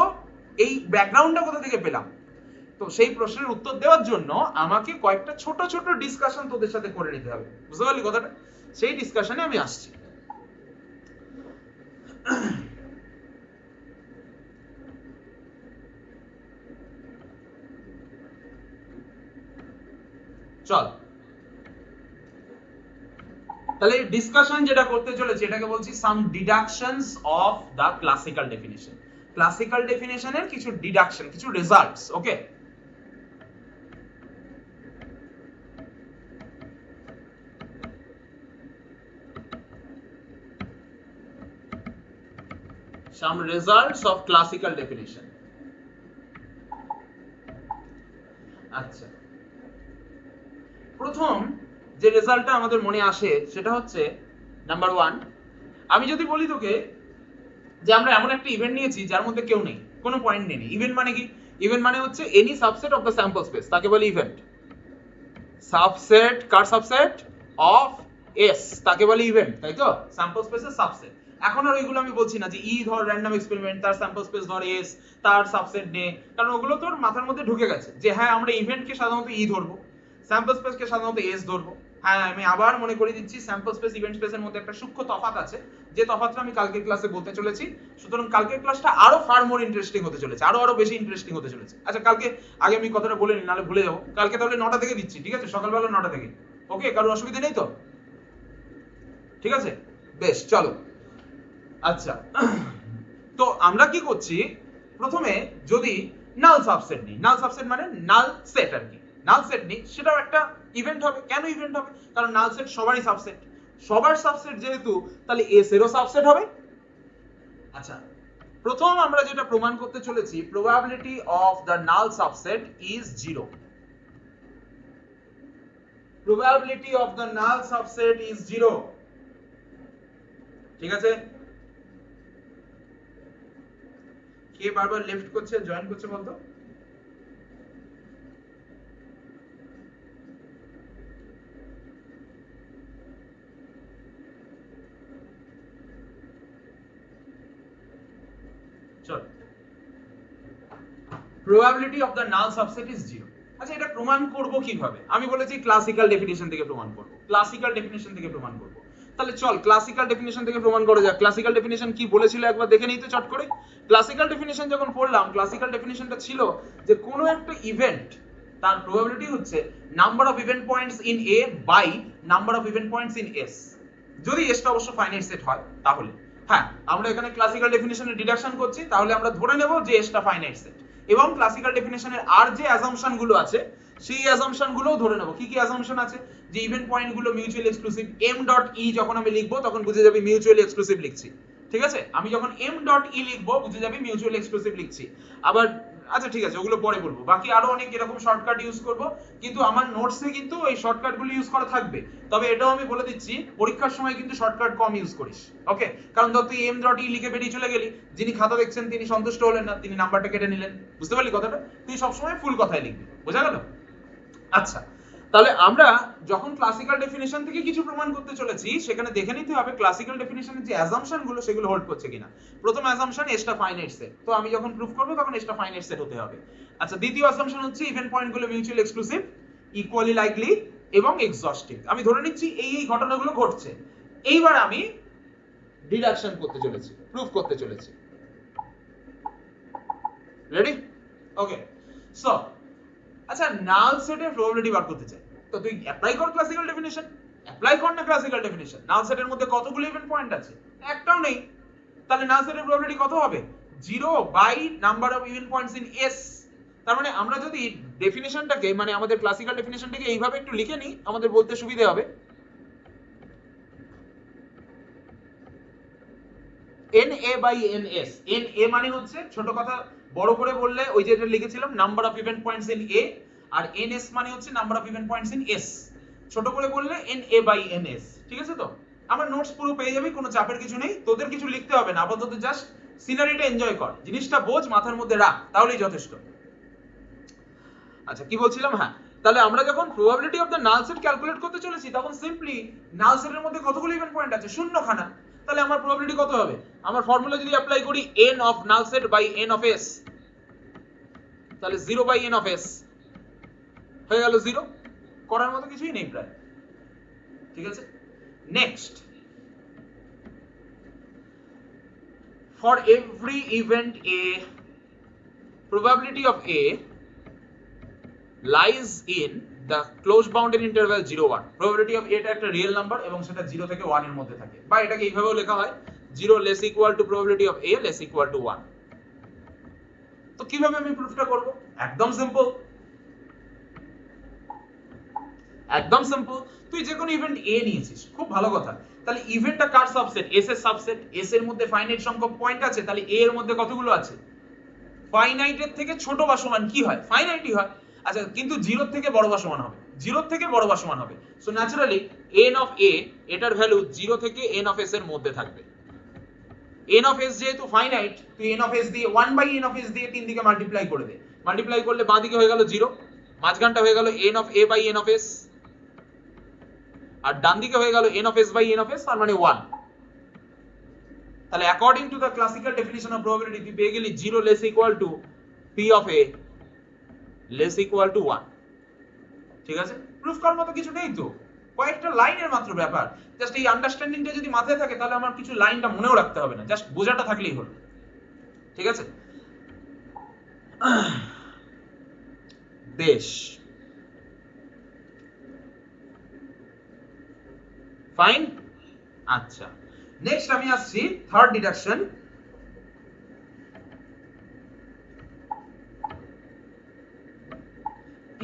এই ব্যাকগ্রাউন্ডটা কোথা থেকে পেলাম? তো সেই প্রশ্নের উত্তর দেওয়ার জন্য আমাকে কয়েকটা ছোট ছোট ডিসকাশন তোদের সাথে করে নিতে হবে। বুঝতে পারলি কথাটা? সেই ডিসকাশনে আমি আসছি। চল, তাহলে ডিসকাশন যেটা করতে চলেছে এটাকে বলছি some deductions of the classical definition. Classical ডেফিনেশনের কিছু ডিডাকশন, কিছু results. Okay, some results of classical definition. আচ্ছা, প্রথম যে রেজাল্টটা আমাদের মনে আসে সেটা হচ্ছে নাম্বার 1, আমি যদি বলি তোকে যে আমরা এমন একটা ইভেন্ট নিয়েছি যার মধ্যে কেউ নেই, কোনো পয়েন্ট নেই। ইভেন্ট মানে কি? ইভেন্ট মানে হচ্ছে any subset of the sample space, তাকে বলে event. Subset, car subset? Of S, তাকে বলে ইভেন্ট, তাই তো? স্যাম্পল স্পেসের সাবসেট। এখন আর ওইগুলো আমি বলছি না যে ই ধর র্যান্ডম এক্সপেরিমেন্ট, তার স্যাম্পল স্পেস ধর এস, তার সাবসেট নে, কারণ ওগুলো তোর মাথার মধ্যে ঢুকে গেছে যে হ্যাঁ আমরা ইভেন্টকে সাধারণত ই ধরবো, স্যাম্পল স্পেসকে সাধারণত এস ধরবো। হ্যাঁ, আমি আবার মনে করে দিচ্ছি স্যাম্পল স্পেস ইভেন্ট স্পেসের মধ্যে একটা সূক্ষ্ম তফাৎ আছে, যে তফাৎটা আমি কালকের ক্লাসে বলতে চলেছি। সুতরাং কালকের ক্লাসটা আরো ফার মোর ইন্টারেস্টিং হতে চলেছে, আরো বেশি ইন্টারেস্টিং হতে চলেছে। আচ্ছা, কালকে আগে আমি কথাটা বলে নিই, নাহলে ভুলে যাবো। কালকে তাহলে 9টা থেকে দিচ্ছি, ঠিক আছে? সকালবেলা 9টা থেকে। ওকে, কারোর অসুবিধা নেই তো? ঠিক আছে, বেশ, চলো। আচ্ছা, তো আমরা কি করছি, প্রথমে যদি নাল সাবসেট নিই, নাল সাবসেট মানে নাল সেট আর কি, নাল সেট নিই, সেটাও একটা ইভেন্ট হবে। কেন ইভেন্ট হবে? কারণ নাল সেট সবারই সাবসেট, সবার সাবসেট যেহেতু, তাহলে এস এরও সাবসেট হবে। আচ্ছা, প্রথম আমরা যেটা প্রমাণ করতে চলেছি, probability of the null subset is 0। Probability of the null subset is 0। ঠিক আছে? কে বারবার লেফট করছে, জয়েন করছে বলতো? চল, probability of the null subset is 0। আচ্ছা, এটা প্রমাণ করব কিভাবে? আমি বলেছি ক্লাসিক্যাল ডেফিনিশন থেকে প্রমাণ করব, ক্লাসিক্যাল ডেফিনিশন থেকে প্রমাণ করব। তাহলে চল ক্লাসিক্যাল ডেফিনিশন থেকে প্রমাণ করা যাক। ক্লাসিক্যাল ডেফিনিশন কি বলেছিল একবার দেখে নিই তো চট করে। ক্লাসিক্যাল ডেফিনিশন যখন পড়লাম, ক্লাসিক্যাল ডেফিনিশনটা ছিল যে কোনো একটা ইভেন্ট, তার প্রবাবিলিটি হচ্ছে number of event points in A by number of event points in S, যদি এসটা অবশ্য ফাইনাইট সেট হয় তাহলে। হ্যাঁ, আমরা এখানে ক্লাসিক্যাল ডেফিনিশনে ডিডাকশন করছি, তাহলে আমরা ধরে নেব যে এসটা ফাইনাইট সেট, এবং ক্লাসিক্যাল ডেফিনিশনের আর যে অ্যাজাম্পশন গুলো আছে সেই অ্যাজাম্পশন গুলোও ধরে নেব। কি কি অ্যাজাম্পশন আছে? যে ইভেন্ট পয়েন্ট গুলো mutually exclusive, M dot E যখন আমি লিখবো তখন বুঝে যাবে মিউচুয়ালি এক্সক্লুসিভ লিখছি। ঠিক আছে? আমি যখন এম ডট ই লিখবো বুঝে যাবে মিউচুয়ালি এক্সক্লুসিভ লিখছি। আবার আচ্ছা ঠিক আছে, ওগুলো পরে বলবো। বাকি আরো অনেক এরকম শর্টকাট ইউজ করব, কিন্তু আমার নোটসে কিন্তু এই শর্টকাট গুলো ইউজ করা থাকবে। তবে এটাও আমি বলে দিচ্ছি, পরীক্ষার সময় কিন্তু শর্টকাট কম ইউজ করিস, ওকে? কারণ ধর তুই এম ডট ই লিখে বেরিয়ে চলে গেলি, যিনি খাতা দেখছেন তিনি সন্তুষ্ট হলেন না, তিনি নাম্বারটা কেটে নিলেন। বুঝতে পারলি কথাটা? তুই সবসময় ফুল কথাই লিখবি, বোঝা গেল? আচ্ছা, তাহলে আমরা যখন ক্লাসিক্যাল ডেফিনিশন থেকে কিছু প্রমাণ করতে চলেছি, সেখানে দেখে নিতে হবে ক্লাসিক্যাল ডেফিনিশনের যে অ্যাজাম্পশন গুলো সেগুলো হোল্ড করছে কিনা। প্রথম অ্যাজাম্পশন এসটা ফাইনাইট সেট, তো আমি যখন প্রুফ করব তখন এসটা ফাইনাইট সেট হতে হবে। আচ্ছা, দ্বিতীয় অ্যাজাম্পশন হচ্ছে ইভেন্ট পয়েন্ট গুলো মিউচুয়ালি এক্সক্লুসিভ, ইকুয়ালি লাইকলি এবং এক্সহস্টিভ। আমি ধরে নিচ্ছি এই এই ঘটনাগুলো ঘটছে। এইবার আমি ডিডাকশন করতে চলেছি, প্রুফ করতে চলেছি। রেডি? ওকে, সো আচ্ছা, নাল সেটের প্রবাবিলিটি বার করতে চাই, তো তুই অ্যাপ্লাই কর ক্লাসিক্যাল ডেফিনিশন, অ্যাপ্লাই কর না ক্লাসিক্যাল ডেফিনিশন। নাল সেটের মধ্যে কতগুলো ইভেন্ট পয়েন্ট আছে? একটাও নেই। তাহলে নাল সেটের প্রবাবিলিটি কত হবে? 0 by number of event points in S. তার মানে আমরা যদি ডেফিনিশনটাকে, মানে আমাদের ক্লাসিক্যাল ডেফিনিশনটাকে এইভাবে একটু লিখে নিই, আমাদের বলতে সুবিধা হবে। NA বাই NS, NA মানে হচ্ছে ছোট কথা বড় করে বললে ওই যেটা লিখেছিলাম number of event points in A, আর NS মানে হচ্ছে number of event points in S। ছোট করে বললে NA বাই NS। ঠিক আছে? তো আমার নোটস পুরো পেয়ে যাবি, কোনো চাপের কিছু নেই, তোদের কিছু লিখতে হবে না, আপাতত জাস্ট সিনারিটা এনজয় কর, জিনিসটা বোঝ, মাথার মধ্যে রাখ, তাহলেই যথেষ্ট। আচ্ছা, কি বলছিলাম? হ্যাঁ, তাহলে আমরা যখন probability of the null set calculate করতে চলেছি, তখন সিম্পলি নাল সেটের মধ্যে কতগুলো ইভেন্ট পয়েন্ট আছে? শূন্যখানা। তাহলে আমার প্রবাবিলিটি কত হবে? আমার ফর্মুলা যদি অ্যাপ্লাই করি n of null set by n of s, তাহলে 0 বাই n অফ s হয়ে গেল 0। করার মতো কিছুই নেই প্রায়। ঠিক আছে? Next, for every event a, probability of a lies in the closed bounded interval 0 1। probability of a টা একটা রিয়েল নাম্বার এবং সেটা 0 থেকে 1 এর মধ্যে থাকে, বা এটাকে এইভাবেও লেখা হয় 0 less equal to probability of a less equal to 1। তো কিভাবে আমি প্রুফটা করব? একদম সিম্পল, একদম সিম্পল। তুই যে কোনো ইভেন্ট a নিয়েছিস, খুব ভালো কথা। তাহলে ইভেন্টটা কার সাবসেট? s এর সাবসেট। s এর মধ্যে ফাইনাইট সংখ্যক পয়েন্ট আছে, তাহলে a এর মধ্যে কতগুলো আছে? ফাইনাইটের থেকে ছোট বা সমান কি হয়? ফাইনাইটই হয়। আচ্ছা, কিন্তু 0 থেকে বড় বা সমান হবে, 0 থেকে বড় বা সমান হবে। So naturally n of a এটার ভ্যালু 0 থেকে n অফ s এর মধ্যে থাকবে। n অফ s যেহেতু ফাইনাইট, তুই n অফ s দিয়ে 1 বাই n অফ s দিয়ে তিন দিকে মাল্টিপ্লাই করে দে। মাল্টিপ্লাই করলে বাঁ দিকে হয়ে গেল 0, মাঝখানটা হয়ে গেল n of a by n of s, আর ডান দিকে হয়ে গেল n of s by n of s, তার মানে 1। তাহলে according to the classical definition of probability তুই পেয়ে গেলি 0 less equal to p of a less equal to 1। ঠিক আছে? প্রুফ করার মতো কিছু নেই তো, কয়েকটা লাইনের মাত্র ব্যাপার। জাস্ট এই আন্ডারস্ট্যান্ডিংটা যদি মাথায় থাকে, তাহলে আমার কিছু লাইনটা মনেও রাখতে হবে না, জাস্ট বোঝাটা থাকলেই হলো। ঠিক আছে? বেশ, ফাইন। আচ্ছা, নেক্সট আমি আসছি third deduction.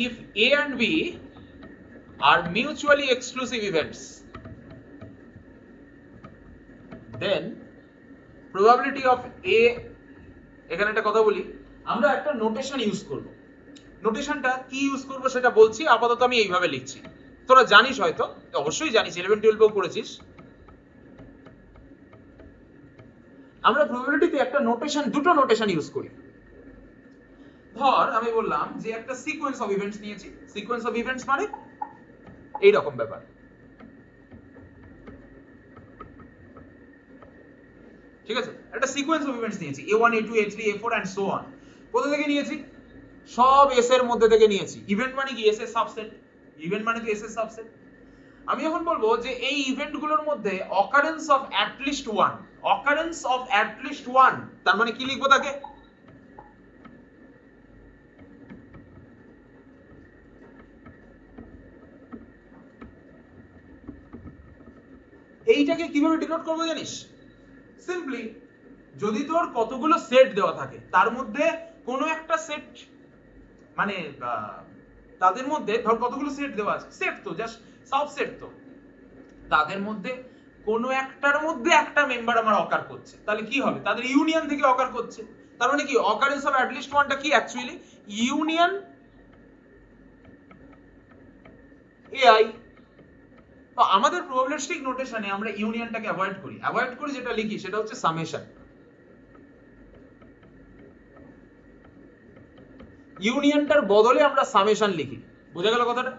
if A and B are mutually exclusive events, then probability of A, এখানে একটা কথা বলি, আমরা একটা নোটেশন ইউজ করব। নোটেশনটা কি ইউজ করব সেটা বলছি, আপাতত আমি এইভাবে লিখছি। তোরা জানিস হয়তো, অবশ্যই জানিস, 11-12 পড়েছিস। আমরা প্রবাবিলিটিতে একটা নোটেশন, দুটো নোটেশন ইউজ করি। ধর আমি বললাম যে একটা সিকোয়েন্স অফ ইভেন্টস নিয়েছি। সিকোয়েন্স অফ ইভেন্টস মানে এই রকম ব্যাপার। ঠিক আছে, একটা সিকোয়েন্স অফ ইভেন্টস নিয়েছি, A1 A2 A3 A4 and so on. কোথা থেকে নিয়েছি? সব এস এর মধ্যে থেকে নিয়েছি। ইভেন্ট মানে কি? এস এর সাবসেট। ইভেন্ট মানে তো এস এর সাবসেট। আমি এখন বলবো যে এই ইভেন্টগুলোর মধ্যে occurrence of at least one, occurrence of at least one, তার মানে কি লিখবো তাকে? এইটাকে কিভাবে ডিনোট করবো জানিস? সিম্পলি, যদি তোর কতগুলো সেট দেওয়া থাকে, তার মধ্যে কোনো একটা সেট, মানে তাদের মধ্যে ধর কতগুলো সেট দেওয়া আছে, সেট তো জাস্ট সাবসেট, তো তাদের মধ্যে কোনো একটার মধ্যে একটা মেম্বার আমার অকার করছে, তাহলে কি হবে? তাদের ইউনিয়ন থেকে অকার করছে। তার মানে কি অকারেন্স অফ অ্যাট লিস্ট ওয়ানটা কি অ্যাকচুয়ালি ইউনিয়ন এআই। তো আমাদের প্রবাবিলিস্টিক নোটেশনে আমরা ইউনিয়নটাকে অ্যাভয়েড করি। অ্যাভয়েড করে যেটা লিখি সেটা হচ্ছে সামেশন। ইউনিয়নটার বদলে আমরা সামেশন লিখি। বোঝা গেল কথাটা?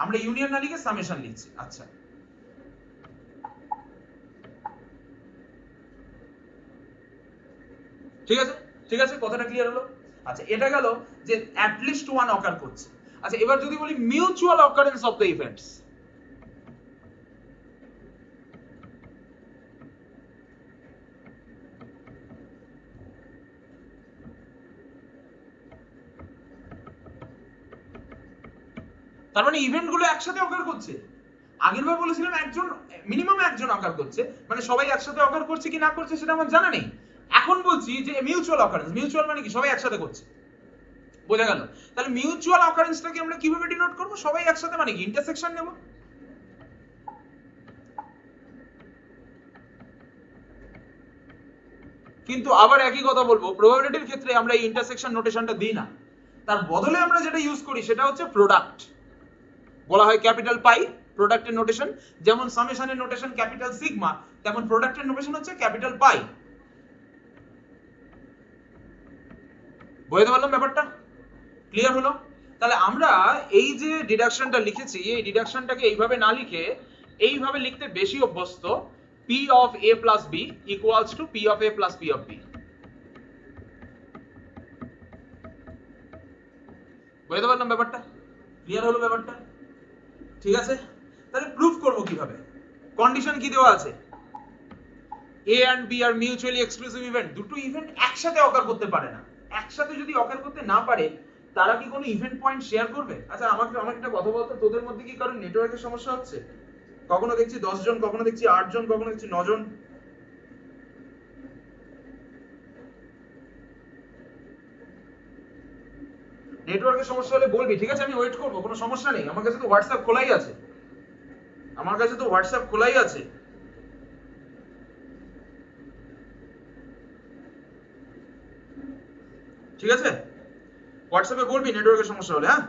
আমরা ইউনিয়ন না লিখে সামেশন লিখছি। আচ্ছা, ঠিক আছে, ঠিক আছে, কথাটা ক্লিয়ার হলো? আচ্ছা, এটা গেল যে অ্যাট লিস্ট ওয়ান অকার করছে। আচ্ছা, এবার যদি বলি mutual occurrence of the events, তার মানে ইভেন্ট গুলো একসাথে অকার করছে। আগের বার বলেছিলাম একজন, মিনিমাম একজন অকার করছে, মানে সবাই একসাথে অকার করছে কি না করছে সেটা আমার জানা নেই। এখন বলছি যে মিউচুয়াল অকারেন্স, মিউচুয়াল মানে কি? সবাই একসাথে করছে। বোঝা গেল? তাহলে মিউচুয়াল অকারেন্সটাকে আমরা কিভাবে ডিনোট করব? সবাই একসাথে মানে কি? ইন্টারসেকশন নেব। কিন্তু আবার একই কথা বলবো, প্রবাবিলিটির ক্ষেত্রে আমরা এই ইন্টারসেকশন নোটেশনটা দিই না। তার বদলে আমরা যেটা ইউজ করি সেটা হচ্ছে প্রোডাক্ট। বলা হয় ক্যাপিটাল পাই প্রোডাক্টের নোটেশন। যেমন সামেশনের নোটেশন ক্যাপিটাল সিগমা, তেমন প্রোডাক্টের নোটেশন হচ্ছে ক্যাপিটাল পাই। বুঝতে পারলাম ব্যাপারটা? ক্লিয়ার হলো? তাহলে আমরা এই যে ডিডাকশনটা লিখেছি, এই ডিডাকশনটাকে এইভাবে না লিখে এইভাবে লিখতে বেশি অভ্যস্ত। P of A plus B equals to P of A plus P of B। বুঝতে পারলাম ব্যাপারটা? ক্লিয়ার হলো ব্যাপারটা? ঠিক আছে, তাহলে প্রুফ করব কিভাবে? কন্ডিশন কি দেওয়া আছে? A and B are mutually exclusive event। দুটো ইভেন্ট একসাথে অকার করতে পারে না। একসাথে যদি অকার করতে না পারে, তারা কি কোনো ইভেন্ট পয়েন্ট শেয়ার করবে? আচ্ছা, আমাকে একটা কথা বলতো, তোদের মধ্যে কি কারণ নেটওয়ার্কের সমস্যা হচ্ছে? কখনো দেখছি 10 জন, কখনো দেখছি 8 জন, কখনো দেখছি 9 জন। নেটওয়ার্কের সমস্যা হলে বলবি, ঠিক আছে? আমি ওয়েট করব, কোনো সমস্যা নেই। আমার কাছে তো হোয়াটসঅ্যাপ খোলাই আছে, আমার কাছে তো হোয়াটসঅ্যাপ খোলাই আছে। ঠিক আছে, হোয়াটসঅ্যাপে বলবি নেটওয়ার্কের সমস্যা হলে। হ্যাঁ,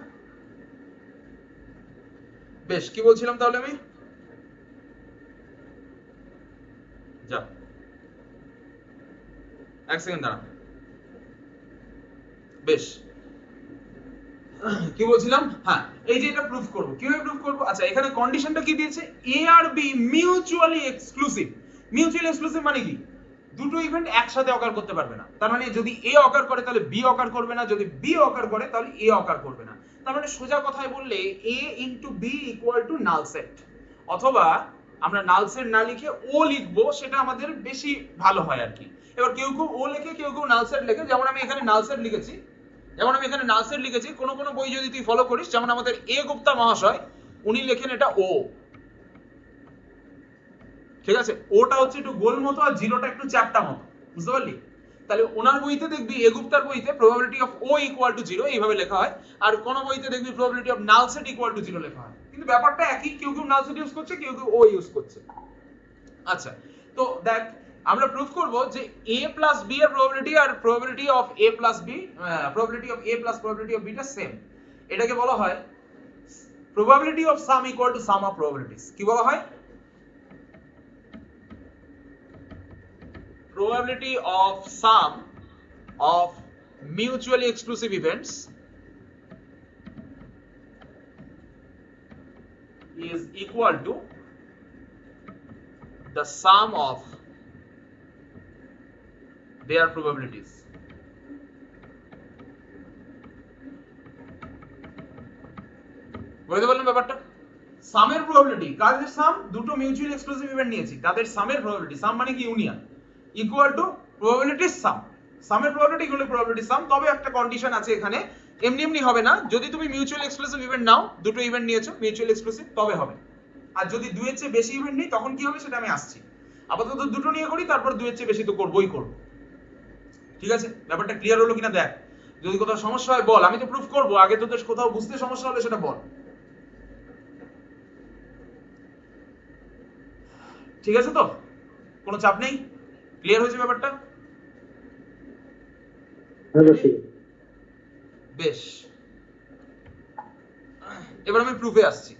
বেশ, কি বলছিলাম তাহলে আমি? যা, এক সেকেন্ড দাঁড়া। বেশ, কি বলছিলাম? হ্যাঁ, এই যে এটা প্রুফ করব। কিভাবে প্রুফ করব? আচ্ছা, এখানে কন্ডিশনটা কি দিয়েছে? এ আর B mutually exclusive. Mutually exclusive মানে কি? দুটো ইভেন্ট একসাথে অকার করতে পারবে না। তার মানে যদি এ অকার করে তাহলে বি অকার করবে না, যদি বি অকার করে তাহলে এ অকার করবে না। তার মানে সোজা কথায় বললে A into B equal to null set. অথবা আমরা নাল সেট না লিখে ও লিখবো, সেটা আমাদের বেশি ভালো হয় আর কি। এবার কেউ কেউ ও লেখে, কেউ কেউ নাল সেট লেখে। যেমন আমি এখানে নাল সেট লিখেছি, কোন কোন বই যদি তুই ফলো করিস, যেমন আমাদের এ গুপ্তা মহাশয়, উনি লেখেন এটা ও। ঠিক আছে, ওটা হচ্ছে একটু গোল মতো আর জিরোটা একটু চ্যাপ্টা মতো, বুঝতে পারলি? তাহলে ওনার বইতে দেখবি এ গুপ্তার বইতে probability of O equal to 0 এইভাবে লেখা হয়, আর কোন বইতে দেখবি probability of null set equal to 0 লেখা হয়, কিন্তু ব্যাপারটা একই, কেউ কেউ নাল সেট ইউজ করছে, কেউ কেউ ও ইউজ করছে। আচ্ছা, তো দেখ আমরা প্রুফ করব যে a প্লাস b এর প্রবাবিলিটি আর probability of a plus b, probability of a plus probability of b টা সেম। এটাকে বলা হয় probability of sum equal to sum of probabilities। কি বলা হয়? probability of sum of mutually exclusive events is equal to the sum of their probabilities। বুঝতে পারলাম ব্যাপারটা? সামের প্রবাবিলিটি, কাদের সাম? দুটো মিউচুয়ালি এক্সক্লুসিভ ইভেন্ট নিয়েছি, তাদের সামের প্রবাবিলিটি, সাম মানে কি ইউনিয়ন, ইকুয়াল টু প্রবাবিলিটির সাম। সামের প্রবাবিলিটি হলো প্রবাবিলিটির সাম, তবে একটা কন্ডিশন আছে এখানে, এমনি এমনি হবে না, যদি তুমি মিউচুয়ালি এক্সক্লুসিভ ইভেন্ট নাও, দুটো ইভেন্ট নিয়েছো মিউচুয়ালি এক্সক্লুসিভ, তবে হবে। আর যদি দুইয়ের চেয়ে বেশি ইভেন্ট নেই তখন কি হবে সেটা আমি আসছি। আপাতত দুটো নিয়ে করি, তারপর দুইয়ের চেয়ে বেশি তো করবই করব। ঠিক আছে, ব্যাপারটা ক্লিয়ার হলো কিনা দেখ, যদি কোথাও সমস্যা হয় বল, আমি তো প্রুফ করব, আগে তোদের কোথাও বুঝতে সমস্যা হলে সেটা বল। ঠিক আছে তো, কোনো চাপ নেই, ক্লিয়ার হয়েছে ব্যাপারটা? বেশ, এবার আমি প্রুফে আসছি।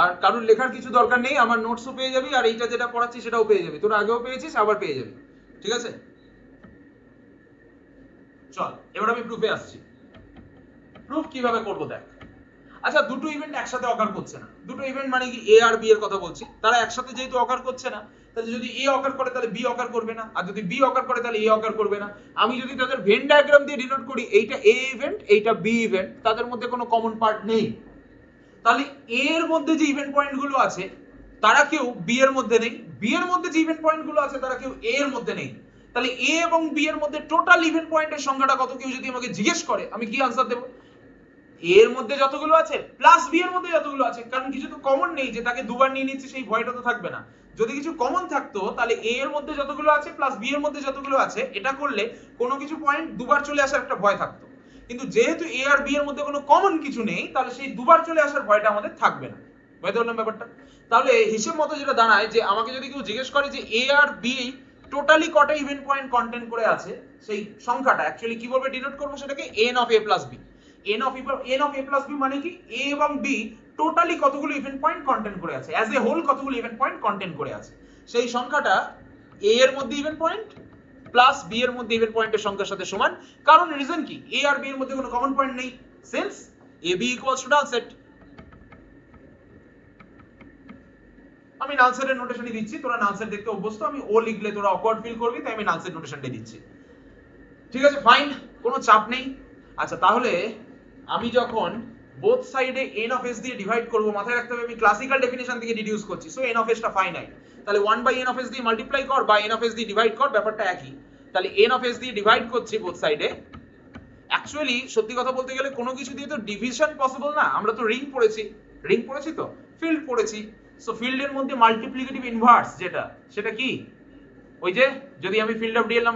আর কারোর লেখার কিছু দরকার নেই, আমার নোটসও পেয়ে যাবি, আর এইটা যেটা পড়াচ্ছি সেটাও পেয়ে যাবি, তোরা আগেও পেয়েছিস আবার পেয়ে যাবি। ঠিক আছে, চল এবার আমি প্রুফে আসছি। প্রুফ কিভাবে করব দেখ। আচ্ছা, দুটো ইভেন্ট একসাথে অকার করছে না, দুটো ইভেন্ট মানে কি এ আর বি এর কথা বলছি, তারা একসাথে যেহেতু অকার করছে না, তাহলে যদি এ অকার করে তাহলে বি অকার করবে না, আর যদি বি অকার করে তাহলে এ অকার করবে না। আমি যদি তাদের ভেন ডায়াগ্রাম দিয়ে ডিনোট করি, এইটা এ ইভেন্ট, এইটা বি ইভেন্ট, তাদের মধ্যে কোনো কমন পার্ট নেই, তাহলে এ এর মধ্যে যে ইভেন্ট পয়েন্ট গুলো আছে তারা কেউ বি এর মধ্যে নেই, বি এর মধ্যে যে ইভেন্ট পয়েন্ট গুলো আছে তারা কেউ এ এর মধ্যে নেই। তাহলে এ এবং বি এর মধ্যে টোটাল ইভেন্ট পয়েন্টের সংখ্যাটা কত কেউ যদি আমাকে জিজ্ঞেস করে, আমি কি আনসার দেব? এ এর মধ্যে যতগুলো আছে প্লাস বি এর মধ্যে যতগুলো আছে, কারণ কিছু তো কমন নেই যে তাকে দুবার নিয়ে নিচ্ছে, সেই ভয়টা তো থাকবে না। যদি কিছু কমন থাকতো তাহলে এ এর মধ্যে যতগুলো আছে প্লাস বি এর মধ্যে যতগুলো আছে, এটা করলে কোনো কিছু পয়েন্ট দুবার চলে আসার একটা ভয় থাকতো, কিন্তু যেহেতু এ আর বি এর মধ্যে কোনো কমন কিছু নেই, তাহলে সেই দুবার চলে আসার ভয়টা আমাদের থাকবে না। বুঝতে পারলাম ব্যাপারটা? তাহলে হিসেব মতো যেটা দাঁড়ায়, যে আমাকে যদি কেউ জিজ্ঞেস করে যে এ আর বি টোটালি কটা ইভেন্ট পয়েন্ট কন্টেন্ট করে আছে, সেই সংখ্যাটা অ্যাকচুয়ালি কিভাবে ডিনোট করব সেটাকে n of a plus b। n of a plus b মানে কি, a এবং b টোটালি কতগুলো ইভেন্ট পয়েন্ট কন্টেন্ট করে আছে, অ্যাজ এ হোল কতগুলো ইভেন্ট পয়েন্ট কন্টেন্ট করে আছে, সেই সংখ্যাটা a এর মধ্যে ইভেন্ট পয়েন্ট প্লাস বি এর মধ্যে ইভেন্ট পয়েন্টের সংখ্যার সাথে সমান। কারণ রিজন কি, এ আর বি এর মধ্যে কোনো কমন পয়েন্ট নেই, since A B equals to null set. আমি নাল সেটের নোটেশনই দিচ্ছি, তোরা নাল সেট দেখতে অভ্যস্ত, আমি ও লিখলে তোরা অকওয়ার্ড ফিল করবি, তাই আমি নাল সেট নোটেশনটাই দিচ্ছি। ঠিক আছে, ফাইন, কোনো চাপ নেই। আচ্ছা, তাহলে আমি যখন বোথ সাইডে n অফ s দিয়ে ডিভাইড করব, মাথায় রাখতে হবে আমি ক্লাসিক্যাল ডেফিনিশন থেকে ডিডিউস করছি, সো n অফ s টা ফাইনাইট, তাহলে 1/n অফ s দিয়ে মাল্টিপ্লাই কর বা n অফ s দিয়ে ডিভাইড কর, ব্যাপারটা একই। তাহলে n অফ s দিয়ে ডিভাইড করছি বোথ সাইডে। অ্যাকচুয়ালি সত্যি কথা বলতে গেলে কোনো কিছু দিয়ে তো ডিভিশন পসিবল না, আমরা তো রিং পড়েছি তো ফিল্ড পড়েছি, সো ফিল্ডের মধ্যে মাল্টিপ্লিকেটিভ ইনভার্স যেটা, সেটা কি, ওই যে যদি আমি ফিল্ড অফ রিয়েল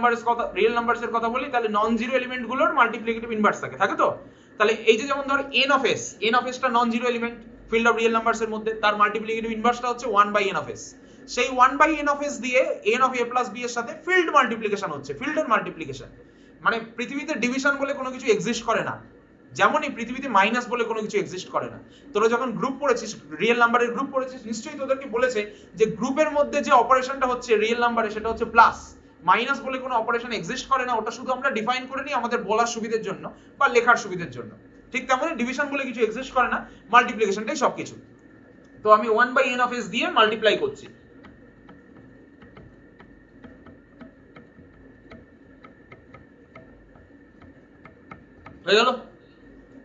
নাম্বারসের কথা বলি, তাহলে নন জিরো এলিমেন্ট গুলোর মাল্টিপ্লিকেটিভ ইনভার্স থাকে তো। তাহলে এই যে যেমন ধর n অফ s টা non zero element field of real নাম্বারসের মধ্যে, তার মাল্টিপ্লিকেটিভ ইনভার্সটা হচ্ছে 1/n অফ s। সেই 1/n অফ s দিয়ে n of a plus b এর সাথে ফিল্ড মাল্টিপ্লিকেশন হচ্ছে, ফিল্ডের মাল্টিপ্লিকেশন। মানে পৃথিবীতে ডিভিশন বলে কোনো কিছু এক্সিস্ট করে না, যেমনই পৃথিবীতে মাইনাস বলে কোনো কিছু এক্সিস্ট করে না। তোরা যখন গ্রুপ পড়েছিস, রিয়েল নাম্বারের গ্রুপ পড়েছিস, নিশ্চয়ই তোদেরকে বলেছে যে গ্রুপের মধ্যে যে অপারেশনটা হচ্ছে রিয়েল নাম্বারে সেটা হচ্ছে প্লাস, মাইনাস বলে কোনো অপারেশন এক্সিস্ট করে না, ওটা শুধু আমরা ডিফাইন করে নিই আমাদের বলার সুবিধার জন্য বা লেখার সুবিধার জন্য। ঠিক তেমনই ডিভিশন বলে কিছু এক্সিস্ট করে না, মাল্টিপ্লিকেশনটাই সবকিছু। তো আমি 1/n অফ s দিয়ে মাল্টিপ্লাই করছি, হয়ে গেল।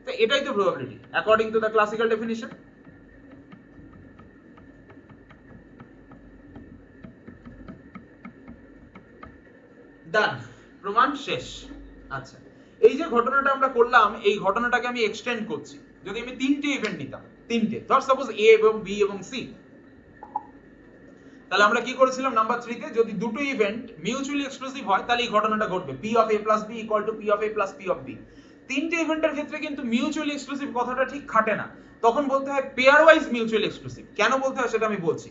তো এটাই তো probability according to the classical definition. Done, প্রমাণ শেষ। আচ্ছা, এই যে ঘটনাটা আমরা করলাম, এই ঘটনাটাকে আমি এক্সটেন্ড করছি। যদি আমি তিনটে ইভেন্ট নিতাম, তিনটে, ধর সাপোজ এ এবং বি এবং সি, তাহলে আমরা কি করেছিলাম নাম্বার 3 তে, যদি দুটো ইভেন্ট মিউচুয়ালি এক্সক্লুসিভ হয় তাহলে এই ঘটনাটা ঘটবে, P of A plus B equal to P of A plus P of B। তিনটে ইভেন্টের ক্ষেত্রে কিন্তু মিউচুয়ালি এক্সক্লুসিভ কথাটা ঠিক খাটে না, তখন বলতে হয় পেয়ার ওয়াইজ মিউচুয়ালি এক্সক্লুসিভ। কেন বলতে হয় সেটা আমি বলছি।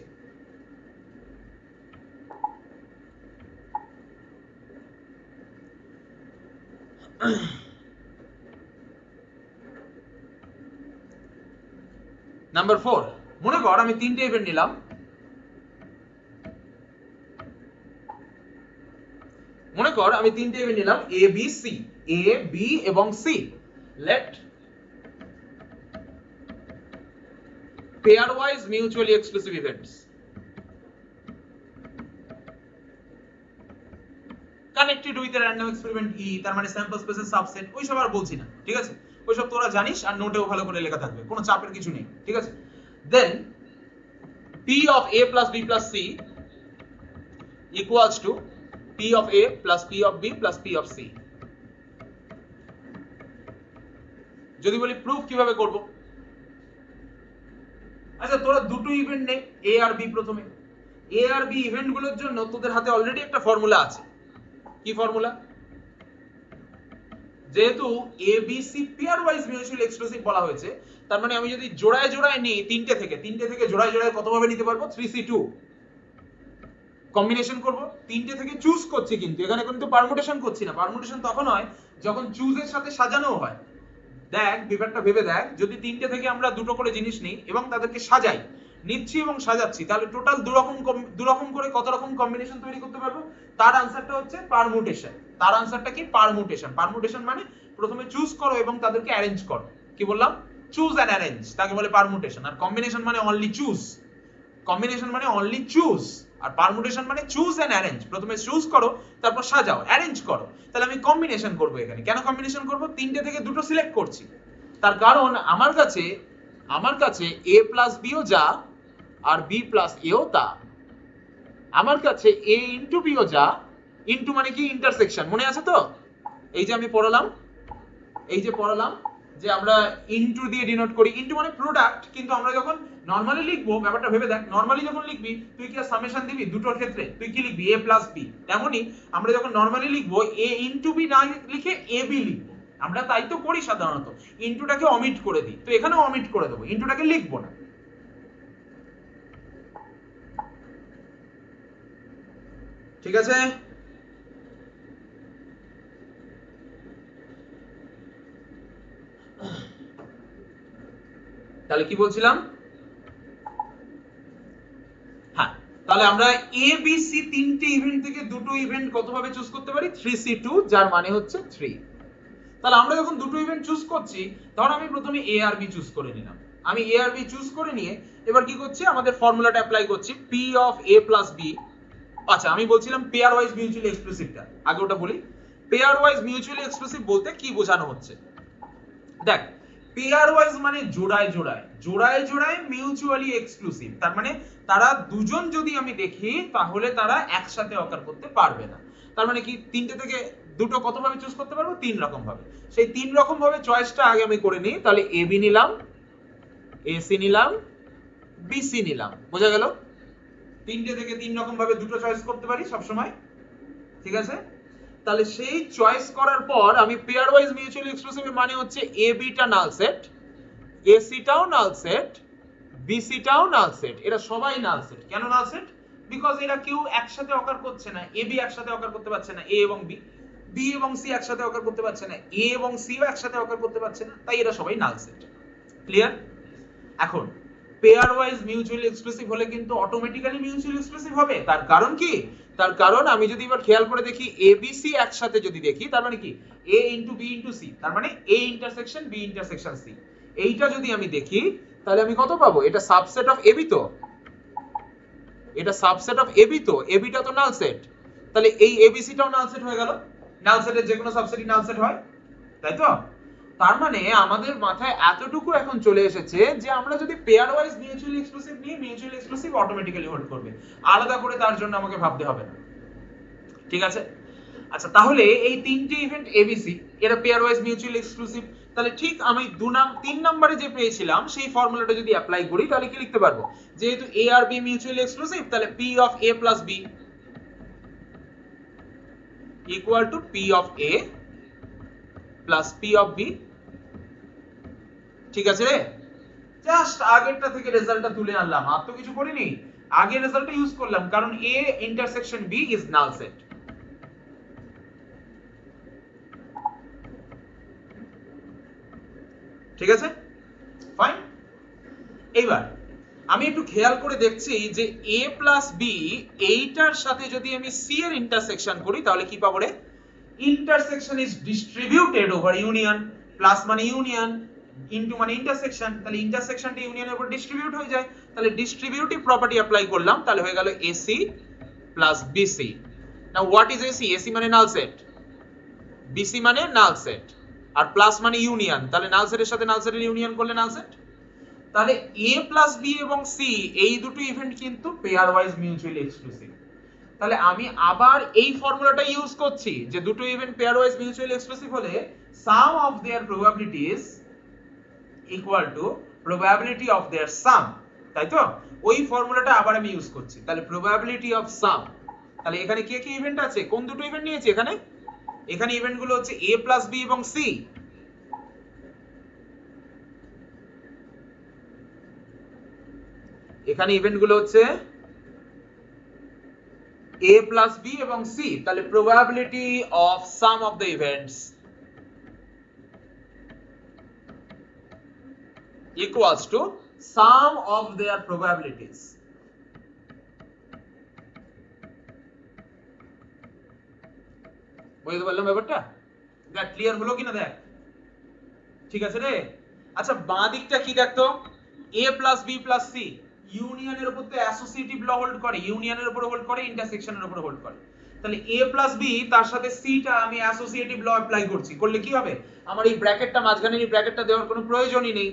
নাম্বার 4, মনে কর আমি তিনটে ইভেন্ট নিলাম, মনে কর আমি তিনটে ইভেন্ট নিলাম A B C, A B এবং C, let pairwise mutually exclusive events connected with a random experiment E, তার মানে স্যাম্পল স্পেসের সাবসেট, ওইসব আর বলছি না, ঠিক আছে? ওইসব তোরা জানিস আর নোটেও ভালো করে লেখা থাকবে, কোনো চাপের কিছু নেই, ঠিক আছে? দেন P of A plus B plus C equals to P of A plus P of B plus P of C। যদি বলি প্রুফ কিভাবে করব, আচ্ছা তোরা দুটো ইভেন্ট নে, A আর B। প্রথমে A আর B ইভেন্ট গুলোর জন্য তোদের হাতে অলরেডি একটা ফর্মুলা আছে। কি ফর্মুলা? যেহেতু A B C pair wise mutually exclusive বলা হয়েছে, তার মানে আমি যদি জোড়ায় জোড়ায় নিই তিনটে থেকে জোড়ায় জোড়ায় কত ভাবে নিতে পারবো? 3C2 কম্বিনেশন করব। তিনটে থেকে চুজ করছি, কিন্তু এখানে কিন্তু পারমুটেশন করছি না। পারমুটেশন তখন হয় যখন চুজের সাথে সাজানো হয়। দেখ ব্যাপারটা ভেবে দেখ, যদি তিনটে থেকে আমরা দুটো করে জিনিস নিই এবং তাদেরকে সাজাই, নিচ্ছি এবং সাজাচ্ছি, তাহলে টোটাল দুরকম করে কত রকম কম্বিনেশন তৈরি করতে পারবো? তার আনসারটা হচ্ছে পারমুটেশন। তার আনসারটা কি? পারমুটেশন। পারমুটেশন মানে প্রথমে চুজ করো এবং তাদেরকে অ্যারেঞ্জ করো। কি বললাম? চুজ এন্ড অ্যারেঞ্জ, তাকে বলে পারমুটেশন। আর কম্বিনেশন মানে অনলি চুজ। কম্বিনেশন মানে অনলি চুজ, আর পারমুটেশন মানে চুজ এন্ড অ্যারেঞ্জ। প্রথমে চুজ করো, তারপর সাজাও, অ্যারেঞ্জ করো। তাহলে আমি কম্বিনেশন করব এখানে। কেন কম্বিনেশন করব? তিনটে থেকে দুটো সিলেক্ট করছি, তার কারণ আমার কাছে A প্লাস B ও যা আর B প্লাস A ও তা। আমার কাছে A ইনটু B ও যা, ইনটু মানে কি? ইন্টারসেকশন। মনে আছে তো? এই যে আমি পড়ালাম, যে আমরা ইনটু দিয়ে ডিনোট করি। ইনটু মানে প্রোডাক্ট, কিন্তু আমরা যখন নরমালি লিখবো, ব্যাপারটা ভেবে দেখ, নরমালি যখন লিখবি তুই কি আর সামেশন দিবি দুটোর ক্ষেত্রে? তুই কি লিখবি? A plus B। তেমনি আমরা যখন নরমালি লিখবো A ইনটু B না লিখে AB লিখবো। আমরা তাই তো করি সাধারণত, ইনটুটাকে অমিট করে দিই। তো এখানেও অমিট করে দেবো, ইনটুটাকে লিখবো না। ঠিক আছে? তাহলে কি বলছিলাম? হ্যাঁ, তাহলে আমরা A B C তিনটে ইভেন্ট থেকে দুটো ইভেন্ট কতভাবে চুজ করতে পারি? 3C2, যার মানে হচ্ছে 3। তাহলে আমরা যখন দুটো ইভেন্ট চুজ করছি, ধর আমি প্রথমে A আর B চুজ করে নিলাম। আমি A আর B চুজ করে নিয়ে এবার কি করছি? আমাদের ফর্মুলাটা অ্যাপ্লাই করছি, P of A plus B। আচ্ছা, আমি বলছিলাম পেয়ার ওয়াইজ মিউচুয়ালি এক্সক্লুসিভটা, আগে ওটা বলি। পেয়ার ওয়াইজ মিউচুয়ালি এক্সক্লুসিভ বলতে কি বোঝানো হচ্ছে? দেখ, পেয়ার ওয়াইজ মানে জোড়ায় মিউচুয়ালি এক্সক্লুসিভ। তার মানে তারা দুজন যদি আমি দেখি, তাহলে তারা একসাথে অকার করতে পারবে না। তার মানে কি? তিনটে থেকে দুটো কত ভাবে চুজ করতে পারবো? তিন রকম ভাবে। সেই তিন রকম ভাবে চয়েসটা আগে আমি করে নিই। তাহলে AB নিলাম, AC নিলাম, BC নিলাম। বোঝা গেল? তিনটে থেকে তিন রকম ভাবে দুটো চয়েস করতে পারি সব সময়, ঠিক আছে? তাহলে সেই চয়েস করার পর আমি পেয়ার ওয়াইজ মিউচুয়ালি এক্সক্লুসিভ মানে হচ্ছে AB টা নাল সেট, AC টাও নাল সেট, BC টাও নাল সেট। এরা সবাই নাল সেট। কেন নাল সেট? বিকজ এরা কেউ একসাথে অকার করছে না। AB একসাথে অকার করতে পারছে না, A এবং B, B এবং C একসাথে অকার করতে পারছে না, A এবং C ও একসাথে অকার করতে পারছে না, তাই এরা সবাই নাল সেট। ক্লিয়ার? এখন পেয়ার ওয়াইজ মিউচুয়ালি এক্সক্লুসিভ হলে কিন্তু অটোমেটিক্যালি মিউচুয়ালি এক্সক্লুসিভ হবে। তার কারণ কি? তার কারণ আমি যদি এবার খেয়াল করে দেখি, ABC একসাথে যদি দেখি, তার মানে কি? A into B into C, তার মানে A intersection B intersection C। এইটা যদি আমি দেখি, তাহলে আমি কত পাবো? এটা সাবসেট অফ AB তো, এটা সাবসেট অফ AB তো, AB টা তো নাল সেট। তাহলে এই ABC টাও নাল সেট হয়ে গেল। নাল সেটের যে কোনো সাবসেটই নাল সেট হয়, তাই তো? তার মানে আমাদের মাথায় এতটুকু এখন চলে এসেছে যে আমরা যদি পেয়ার ওয়াইজ মিউচুয়ালি এক্সক্লুসিভ নিই, মিউচুয়ালি এক্সক্লুসিভ অটোমেটিক্যালি হোল্ড করবে, আলাদা করে তার জন্য আমাকে ভাবতে হবে না। ঠিক আছে? আচ্ছা, তাহলে এই তিনটে ইভেন্ট ABC, এরা পেয়ার ওয়াইজ মিউচুয়ালি এক্সক্লুসিভ। তাহলে ঠিক আমি 3 নম্বরে যে পেয়েছিলাম সেই ফর্মুলাটা যদি অ্যাপ্লাই করি তাহলে কি লিখতে পারবো, যেহেতু এ আর বি মিউচুয়ালি এক্সক্লুসিভ তাহলে P of A plus B equal to P of A plus P of B. ঠিক আছে রে, জাস্ট আগেরটা থেকে রেজাল্টটা তুলে আনলাম, আর তো কিছু করিনি, আগের রেজাল্টটা ইউজ করলাম, কারণ A intersection B is null set. ঠিক আছে, ফাইন। এইবার আমি একটু খেয়াল করে দেখছি যে a প্লাস বি এইটার সাথে যদি আমি সি এর ইন্টারসেকশন করি তাহলে কি পাবো রে, intersection is distributed over union, plus মানে ইউনিয়ন, ইনটু মানে ইন্টারসেকশন, তাহলে ইন্টারসেকশনটা ইউনিয়নের উপর ডিস্ট্রিবিউট হয়ে যায়, তাহলে ডিস্ট্রিবিউটিভ প্রপার্টি অ্যাপ্লাই করলাম, তাহলে হয়ে গেল AC plus BC. Now what is AC? AC মানে নাল সেট, বিসি মানে নাল সেট, আর প্লাস মানে ইউনিয়ন, তাহলে নাল সেটের সাথে নাল সেটের ইউনিয়ন করলে নাল সেট। তাহলে এ প্লাস বি এবং সি এই দুটো ইভেন্ট কিন্তু পেয়ার ওয়াইজ মিউচুয়ালি এক্সক্লুসিভ। তাহলে আমি আবার এই ফর্মুলাটা ইউজ করছি যে দুটো event pairwise mutually exclusive হলে sum of their probabilities equal to probability of their sum, তাই তো? ওই ফর্মুলাটা আবার আমি ইউজ করছি, তাহলে প্রবাবিলিটি অফ সাম। তাহলে এখানে কি কি ইভেন্ট আছে, কোন দুটো ইভেন্ট নিয়েছি এখানে? এখানে ইভেন্ট গুলো হচ্ছে এ প্লাস বি এবং সি। এখানে ইভেন্ট গুলো হচ্ছে a plus b এবং c, তাহলে probability of sum of the events equals to sum of their probabilities। বুঝতে পারলাম ব্যাপারটা? দেখ ক্লিয়ার হলো কিনা দেখ। ঠিক আছে রে। আচ্ছা বাঁ দিকটা কি দেখতো, a plus b plus c ইউনিয়নের উপর তো অ্যাসোসিয়েটিভ ল হোল্ড করে, ইউনিয়নের উপর হোল্ড করে, ইন্টারসেকশনের উপর হোল্ড করে। তাহলে a প্লাস b তার সাথে c টা আমি অ্যাসোসিয়েটিভ ল অ্যাপ্লাই করছি, করলে কি হবে, আমার এই ব্র্যাকেটটা মাঝখানের এই ব্র্যাকেটটা দেওয়ার কোনো প্রয়োজনই নেই।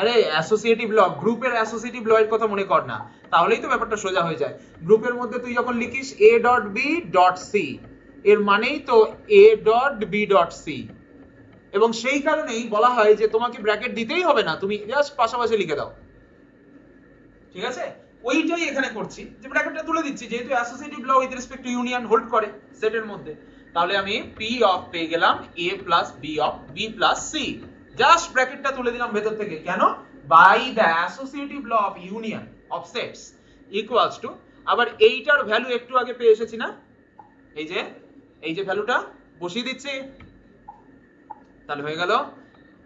আরে অ্যাসোসিয়েটিভ ল, গ্রুপের অ্যাসোসিয়েটিভ ল এর কথা মনে কর না, তাহলেই তো ব্যাপারটা সোজা হয়ে যায়। গ্রুপের মধ্যে তুই যখন লিখিস a dot b dot c, এর মানেই তো a dot b dot c, এবং সেই কারণেই বলা হয় যে তোমাকে ব্র্যাকেট দিতেই হবে না, তুমি জাস্ট পাশাপাশি লিখে দাও। ঠিক আছে, ওইটাই এখানে করছি, যে ব্র্যাকেটটা তুলে দিচ্ছি, যেহেতু associative law with respect to union hold করে সেটের মধ্যে। তাহলে আমি পি অফ পেয়ে গেলাম a plus B of B plus C, just ব্র্যাকেটটা তুলে দিলাম ভেতর থেকে, কেন, by the associative law of union of sets equals to, আবার এইটার ভ্যালু একটু আগে পেয়ে এসেছি না, এই যে ভ্যালুটা বসিয়ে দিচ্ছি, তাহলে হয়ে গেল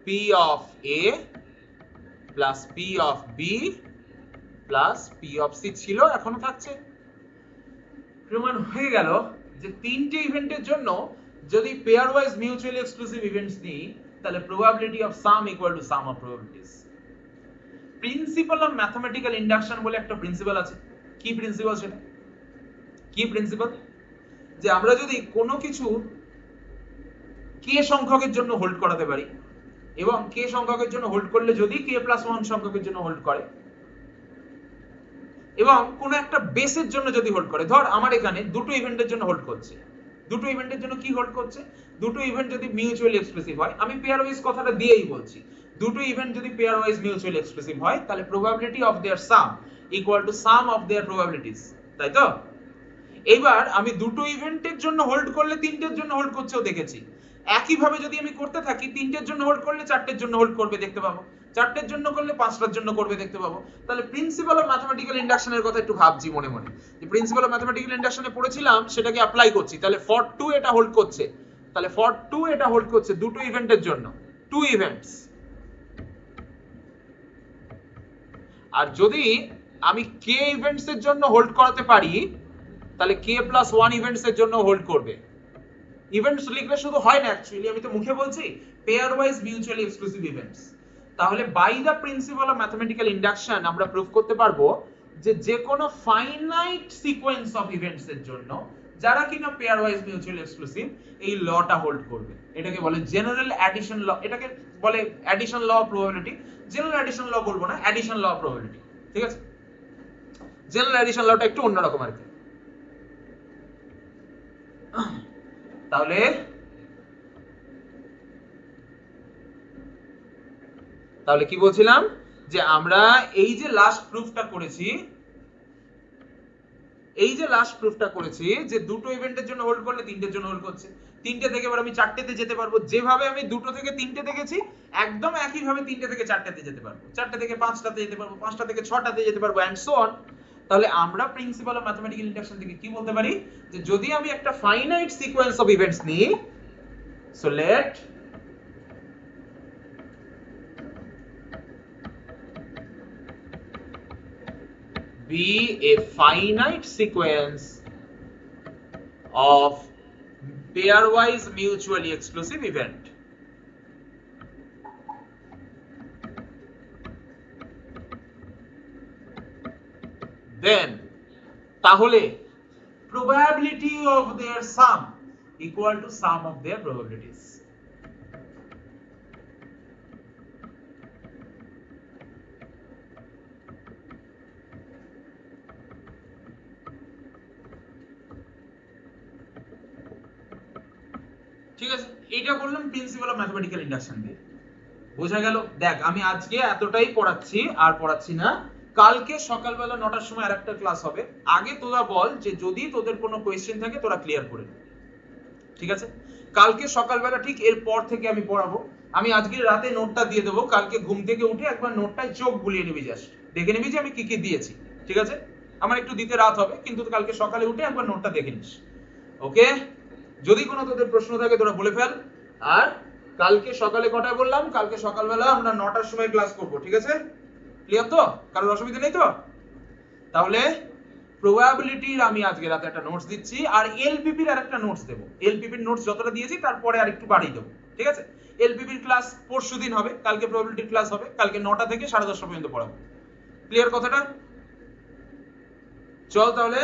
P of A plus P of B plus P of C, ছিল এখনো থাকছে। প্রমাণ হয়ে গেল যে তিনটে ইভেন্টের জন্য যদি pair wise mutually exclusive events নিই তাহলে probability of some equal to some of probabilities. Principal of mathematical induction বলে একটা প্রিন্সিপাল আছে। কি প্রিন্সিপাল সেটা? কি প্রিন্সিপাল? যে আমরা যদি কোনো কিছু কে সংখ্যকের জন্য হোল্ড করাতে পারি, এবং কে সংখ্যকের জন্য হোল্ড করলে যদি কে প্লাস ওয়ান সংখ্যকের জন্য হোল্ড করে, এবং কোন একটা বেসের জন্য যদি হোল্ড করে, ধর আমার এখানে দুটো ইভেন্টের জন্য হোল্ড করছে, দুটো ইভেন্টের জন্য কি হোল্ড করছে, দুটো ইভেন্ট যদি মিউচুয়ালি এক্সক্লুসিভ হয়, আমি পেয়ার ওয়াইজ কথাটা দিয়েই বলছি, দুটো ইভেন্ট যদি পেয়ার ওয়াইজ মিউচুয়ালি এক্সক্লুসিভ হয় তাহলে probability of their some equal to some of their probabilities, তাই তো? এইবার আমি দুটো ইভেন্টের জন্য হোল্ড করলে তিনটের জন্য হোল্ড করছেও দেখেছি, একই ভাবে যদি আমি করতে থাকি তিনটের জন্য হোল্ড করলে চারটের জন্য হোল্ড করবে দেখতে পাবো, চারটের জন্য করলে পাঁচটার জন্য করবে দেখতে পাবো। তাহলে প্রিন্সিপাল অফ ম্যাথমেটিক্যাল ইন্ডাকশনের কথা একটু ভাবছি মনে মনে, যে প্রিন্সিপাল অফ ম্যাথমেটিক্যাল ইন্ডাকশনে পড়েছিলাম সেটাকে অ্যাপ্লাই করছি। তাহলে ফর 2 এটা হোল্ড করছে, তাহলে ফর 2 এটা হোল্ড করছে দুটো ইভেন্টের জন্য, টু ইভেন্টস। আর যদি আমি কে ইভেন্টস এর জন্য হোল্ড করাতে পারি তাহলে কে প্লাস ওয়ান ইভেন্টস এর জন্য হোল্ড করবে। ইভেন্টস লিখলে শুধু হয় না, অ্যাকচুয়ালি আমি তো মুখে বলছি pairwise mutually exclusive events. তাহলে by the principle of mathematical induction আমরা প্রুফ করতে পারবো যে কোনো ফাইনাইট সিকোয়েন্স অফ ইভেন্টস এর জন্য যারা কিনা পেয়ার ওয়াইজ মিউচুয়ালি এক্সক্লুসিভ এই লটা হোল্ড করবে। এটাকে বলে জেনারেল অ্যাডিশন ল, এটাকে বলে addition law of probability. General addition law বলবো না, অ্যাডিশন ল অফ প্রবাবিলিটি, ঠিক আছে? জেনারেল অ্যাডিশন লটা একটু অন্যরকম আর কি। তাহলে তাহলে কি বলছিলাম যে আমরা এই যে লাস্ট প্রুফটা করেছি যে দুটো ইভেন্টের জন্য হোল্ড করলে তিনটের জন্য হোল্ড করছে, তিনটে থেকে এবার আমি চারটেতে যেতে পারবো। যেভাবে আমি দুটো থেকে তিনটেতে গেছি একদম একই ভাবে তিনটে থেকে চারটেতে যেতে পারবো, চারটে থেকে পাঁচটাতে যেতে পারবো, পাঁচটা থেকে ছটাতে যেতে পারবো এন্ড সো অন। তাহলে আমরা প্রিন্সিপাল অফ ম্যাথমেটিক্যাল ইন্ডাকশন থেকে কি বলতে পারি যে যদি আমি একটা ফাইনাইট সিকোয়েন্স অফ ইভেন্টস নিই, so let be a finite sequence of pairwise mutually exclusive event. Then তাহলে probability of their sum equal to sum of their probabilities. ঠিক আছে, এইটা করলাম প্রিন্সিপাল অফ ম্যাথমেটিক্যাল ইন্ডাকশন দিয়ে। বোঝা গেল? দেখ আমি আজকে এতটাই পড়াচ্ছি, আর পড়াচ্ছি না। কালকে সকালবেলা 9টার সময় আরেকটা ক্লাস হবে। আগে তোরা বল যে যদি তোদের কোনো কোয়েশ্চেন থাকে তোরা ক্লিয়ার করে নে, ঠিক আছে? কালকে সকালবেলা ঠিক এর পর থেকে আমি পড়াবো। আমি আজকে রাতে নোটটা দিয়ে দেবো, কালকে ঘুম থেকে উঠে একবার নোটটায় চোখ বুলিয়ে নিবি, জাস্ট দেখে নিবি যে আমি কি কি দিয়েছি, ঠিক আছে? আমার একটু দিতে রাত হবে, কিন্তু কালকে সকালে উঠে একবার নোটটা দেখে নিস, ওকে? যদি কোনো তোদের প্রশ্ন থাকে তোরা বলে ফেল। আর কালকে সকালে কটায় বললাম? কালকে সকালবেলা আমরা 9টার সময় ক্লাস করব, ঠিক আছে? ক্লিয়ার তো? কারোর অসুবিধা নেই তো? তাহলে প্রবাবিলিটির আমি আজকে রাতে একটা নোটস দিচ্ছি, আর এলপিপির আরেকটা নোটস দেব। এলপিপির নোটস যতটা দিয়েছি তারপরে আরেকটু বাড়িয়ে দেব, ঠিক আছে? এলপিপির ক্লাস পরশুদিন হবে, কালকে প্রবাবিলিটির ক্লাস হবে, কালকে 9টা থেকে 10:30 পর্যন্ত পড়াবো। ক্লিয়ার কথাটা? চল তাহলে